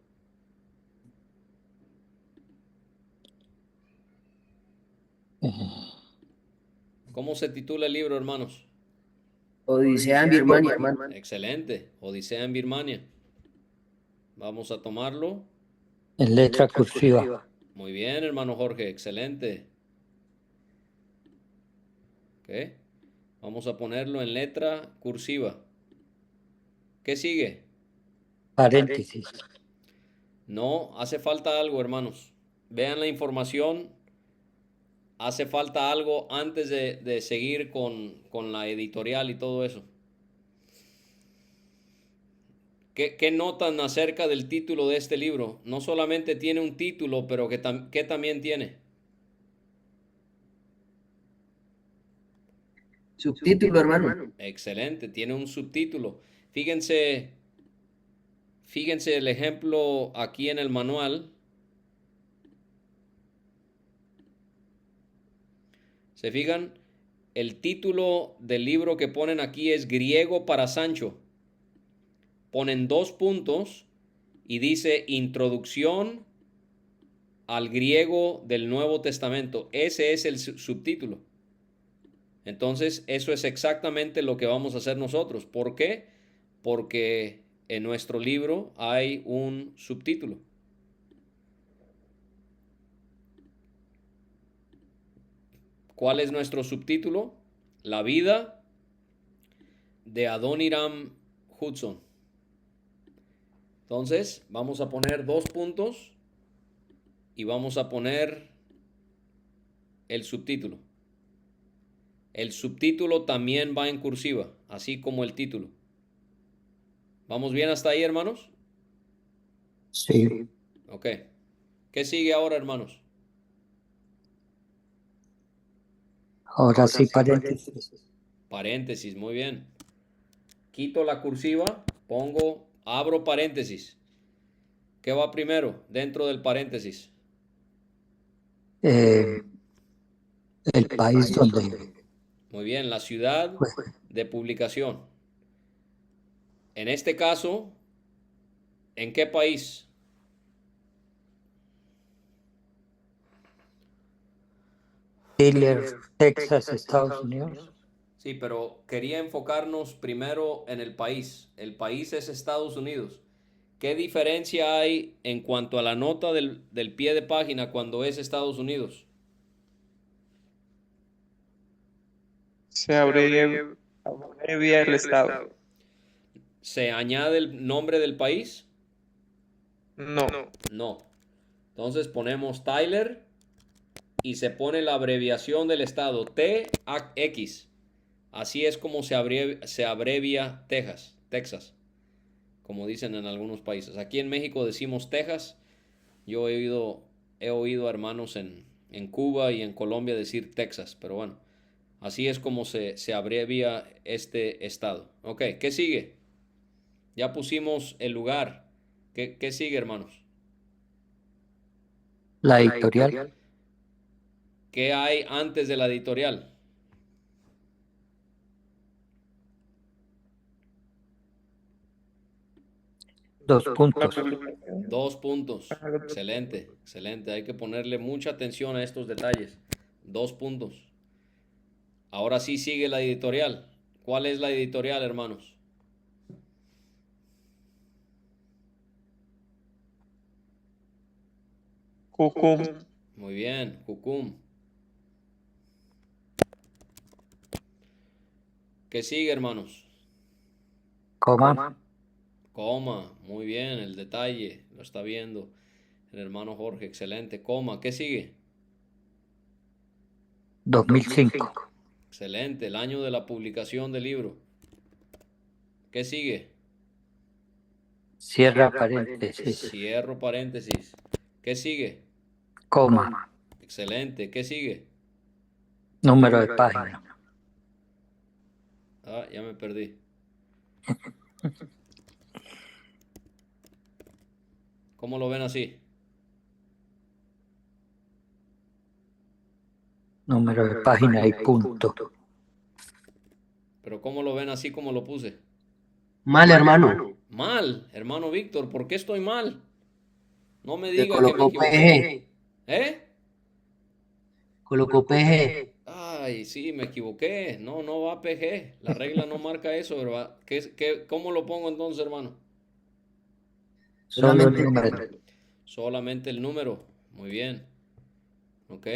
¿Cómo se titula el libro, hermanos? Odisea en Birmania. Excelente, Odisea en Birmania. Vamos a tomarlo. En letra cursiva. Muy bien, hermano Jorge, excelente. Ok, vamos a ponerlo en letra cursiva. ¿Qué sigue? Paréntesis. No, hace falta algo, hermanos. Vean la información. Hace falta algo antes de seguir con la editorial y todo eso. ¿Qué notan acerca del título de este libro? No solamente tiene un título, pero ¿qué también tiene? Subtítulo, hermano. Excelente, tiene un subtítulo. Fíjense el ejemplo aquí en el manual. ¿Se fijan? El título del libro que ponen aquí es Griego para Sancho. Ponen 2 puntos y dice Introducción al griego del Nuevo Testamento. Ese es el subtítulo. Entonces, eso es exactamente lo que vamos a hacer nosotros. ¿Por qué? Porque en nuestro libro hay un subtítulo. ¿Cuál es nuestro subtítulo? La vida de Adoniram Hudson. Entonces, vamos a poner 2 puntos y vamos a poner el subtítulo. El subtítulo también va en cursiva, así como el título. ¿Vamos bien hasta ahí, hermanos? Sí. Ok. ¿Qué sigue ahora, hermanos? Ahora sí, paréntesis. Paréntesis, muy bien. Quito la cursiva, abro paréntesis. ¿Qué va primero dentro del paréntesis? El país donde Muy bien, la ciudad Pues, de publicación. En este caso, ¿en qué país? Taylor, Texas, Estados Unidos. Sí, pero quería enfocarnos primero en el país. El país es Estados Unidos. ¿Qué diferencia hay en cuanto a la nota del pie de página cuando es Estados Unidos? Se abrevia el estado. ¿Se añade el nombre del país? No. No. Entonces ponemos Tyler y se pone la abreviación del estado, TX. Así es como se abrevia Texas, como dicen en algunos países. Aquí en México decimos Texas. Yo he oído a hermanos en Cuba y en Colombia decir Texas, pero bueno, así es como se abrevia este estado. Ok, ¿qué sigue? Ya pusimos el lugar. ¿Qué sigue, hermanos? La editorial. ¿Qué hay antes de la editorial? Dos La puntos. publicación. 2 puntos. Excelente, excelente. Hay que ponerle mucha atención a estos detalles. 2 puntos. Ahora sí sigue la editorial. ¿Cuál es la editorial, hermanos? Jucum. Muy bien, Jucum. ¿Qué sigue, hermanos? Coma. Coma. Muy bien, el detalle. Lo está viendo el hermano Jorge. Excelente. Coma. ¿Qué sigue? 2005. Excelente. El año de la publicación del libro. ¿Qué sigue? Cierra paréntesis. Cierro paréntesis. ¿Qué sigue? Coma. Excelente. ¿Qué sigue? Número de página. Ah, ya me perdí. ¿Cómo lo ven así? Número de página y punto. Pero ¿cómo lo ven así como lo puse? Mal, hermano. Mal, hermano Víctor, ¿por qué estoy mal? No me Se diga que me colocó equivoqué. PG. ¿Eh? Colocó PG. Ay, sí, me equivoqué. No, no va PG. La regla no marca eso, ¿verdad? ¿Cómo lo pongo entonces, hermano? Solo el Solamente número. Solamente el número. Muy bien. Ok.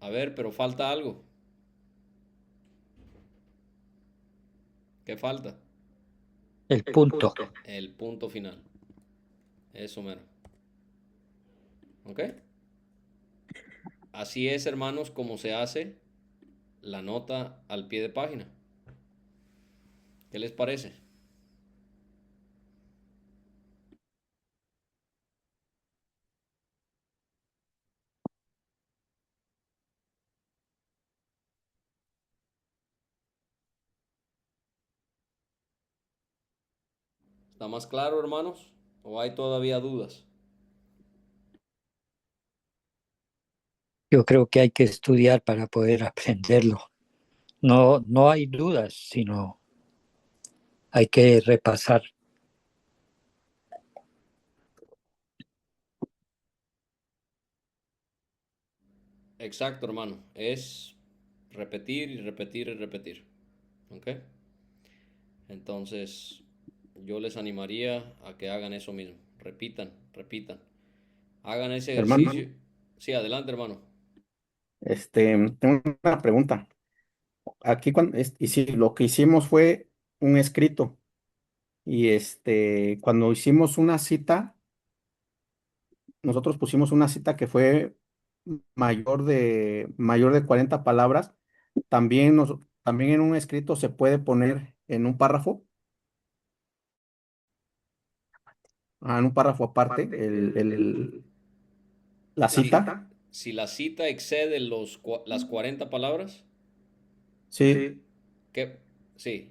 A ver, pero falta algo. ¿Qué falta? El punto. El punto final. Eso mero. ¿Ok? Así es, hermanos, como se hace la nota al pie de página. ¿Qué les parece? ¿Está más claro, hermanos? ¿O hay todavía dudas? Yo creo que hay que estudiar para poder aprenderlo. No, no hay dudas, sino hay que repasar. Exacto, hermano. Es repetir y repetir y repetir. ¿Ok? Entonces, yo les animaría a que hagan eso mismo. Repitan, repitan. Hagan ese Hermano, ejercicio. Sí, adelante, hermano. tengo una pregunta. Aquí y sí, lo que hicimos fue un escrito y cuando hicimos una cita, nosotros pusimos una cita que fue mayor de 40 palabras. También en un escrito se puede poner en un párrafo, en un párrafo aparte, la Si, cita. si la cita excede las 40 palabras, Sí. que sí.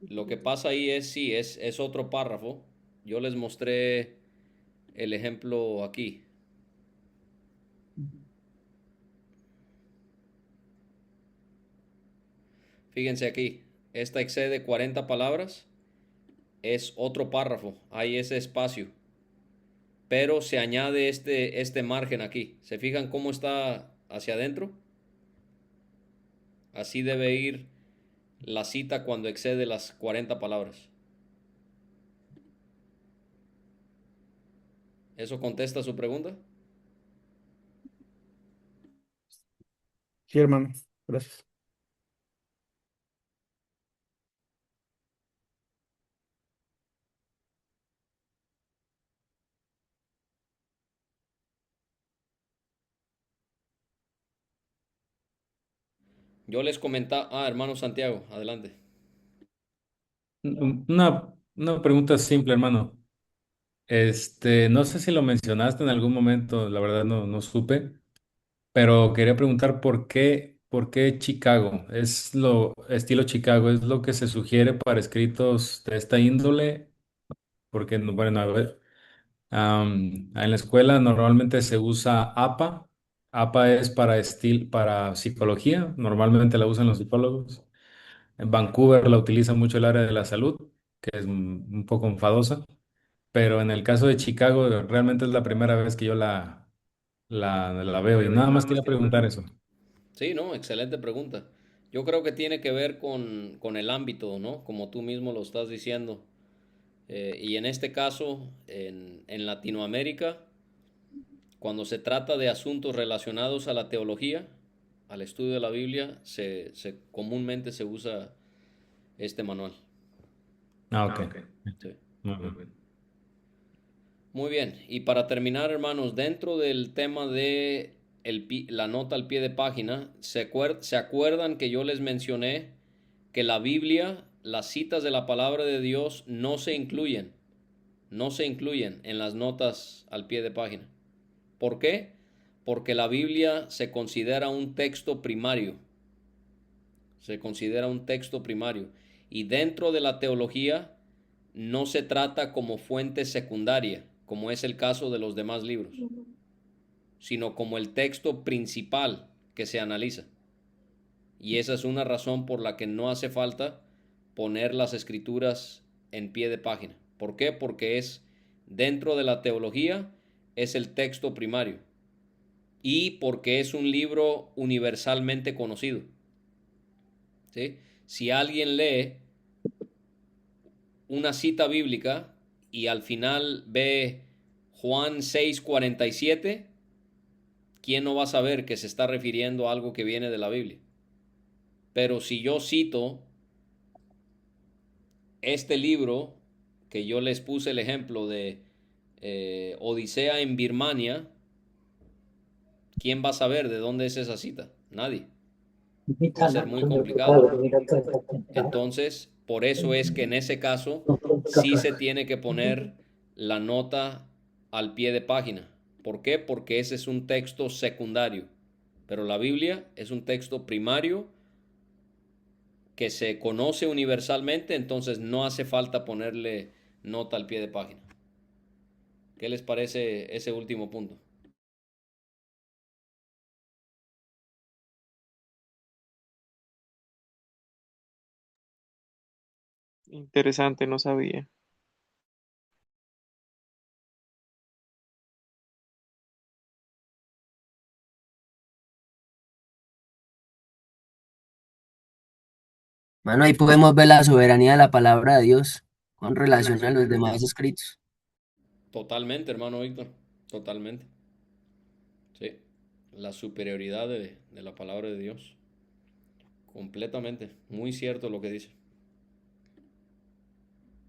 Lo que pasa ahí es, sí, es otro párrafo. Yo les mostré el ejemplo aquí. Fíjense aquí, esta excede 40 palabras, es otro párrafo, hay ese espacio, pero se añade este margen aquí. ¿Se fijan cómo está hacia adentro? Así debe ir la cita cuando excede las 40 palabras. ¿Eso contesta su pregunta? Sí, hermano. Gracias. Yo les comentaba, hermano Santiago, adelante. Una pregunta simple, hermano. No sé si lo mencionaste en algún momento, la verdad no supe, pero quería preguntar por qué Chicago. ¿Es lo estilo Chicago? ¿Es lo que se sugiere para escritos de esta índole? Porque, bueno, a ver, en la escuela normalmente se usa APA. APA es para psicología, normalmente la usan los psicólogos. En Vancouver la utiliza mucho el área de la salud, que es un poco enfadosa. Pero en el caso de Chicago, realmente es la primera vez que yo la veo. Y nada más quería preguntar eso. Sí, no, excelente pregunta. Yo creo que tiene que ver con el ámbito, ¿no? Como tú mismo lo estás diciendo. Y en este caso, en Latinoamérica, cuando se trata de asuntos relacionados a la teología, al estudio de la Biblia, comúnmente se usa este manual. Ok. Sí. Muy bien. Muy bien, y para terminar, hermanos, dentro del tema de la nota al pie de página, ¿se acuerdan que yo les mencioné que la Biblia, las citas de la palabra de Dios no se incluyen en las notas al pie de página? ¿Por qué? Porque la Biblia se considera un texto primario, se considera un texto primario, y dentro de la teología no se trata como fuente secundaria, como es el caso de los demás libros, sino como el texto principal que se analiza. Y esa es una razón por la que no hace falta poner las escrituras en pie de página. ¿Por qué? Porque dentro de la teología, es el texto primario. Y porque es un libro universalmente conocido. ¿Sí? Si alguien lee una cita bíblica y al final ve Juan 6:47, ¿quién no va a saber que se está refiriendo a algo que viene de la Biblia? Pero si yo cito este libro, que yo les puse el ejemplo de Odisea en Birmania, ¿quién va a saber de dónde es esa cita? Nadie. Va a ser muy complicado. Entonces, por eso es que en ese caso sí se tiene que poner la nota al pie de página. ¿Por qué? Porque ese es un texto secundario. Pero la Biblia es un texto primario que se conoce universalmente, entonces no hace falta ponerle nota al pie de página. ¿Qué les parece ese último punto? Interesante, no sabía. Bueno, ahí podemos ver la soberanía de la palabra de Dios con relación a los demás escritos. Totalmente, hermano Víctor. Totalmente. Sí. La superioridad de la palabra de Dios. Completamente. Muy cierto lo que dice.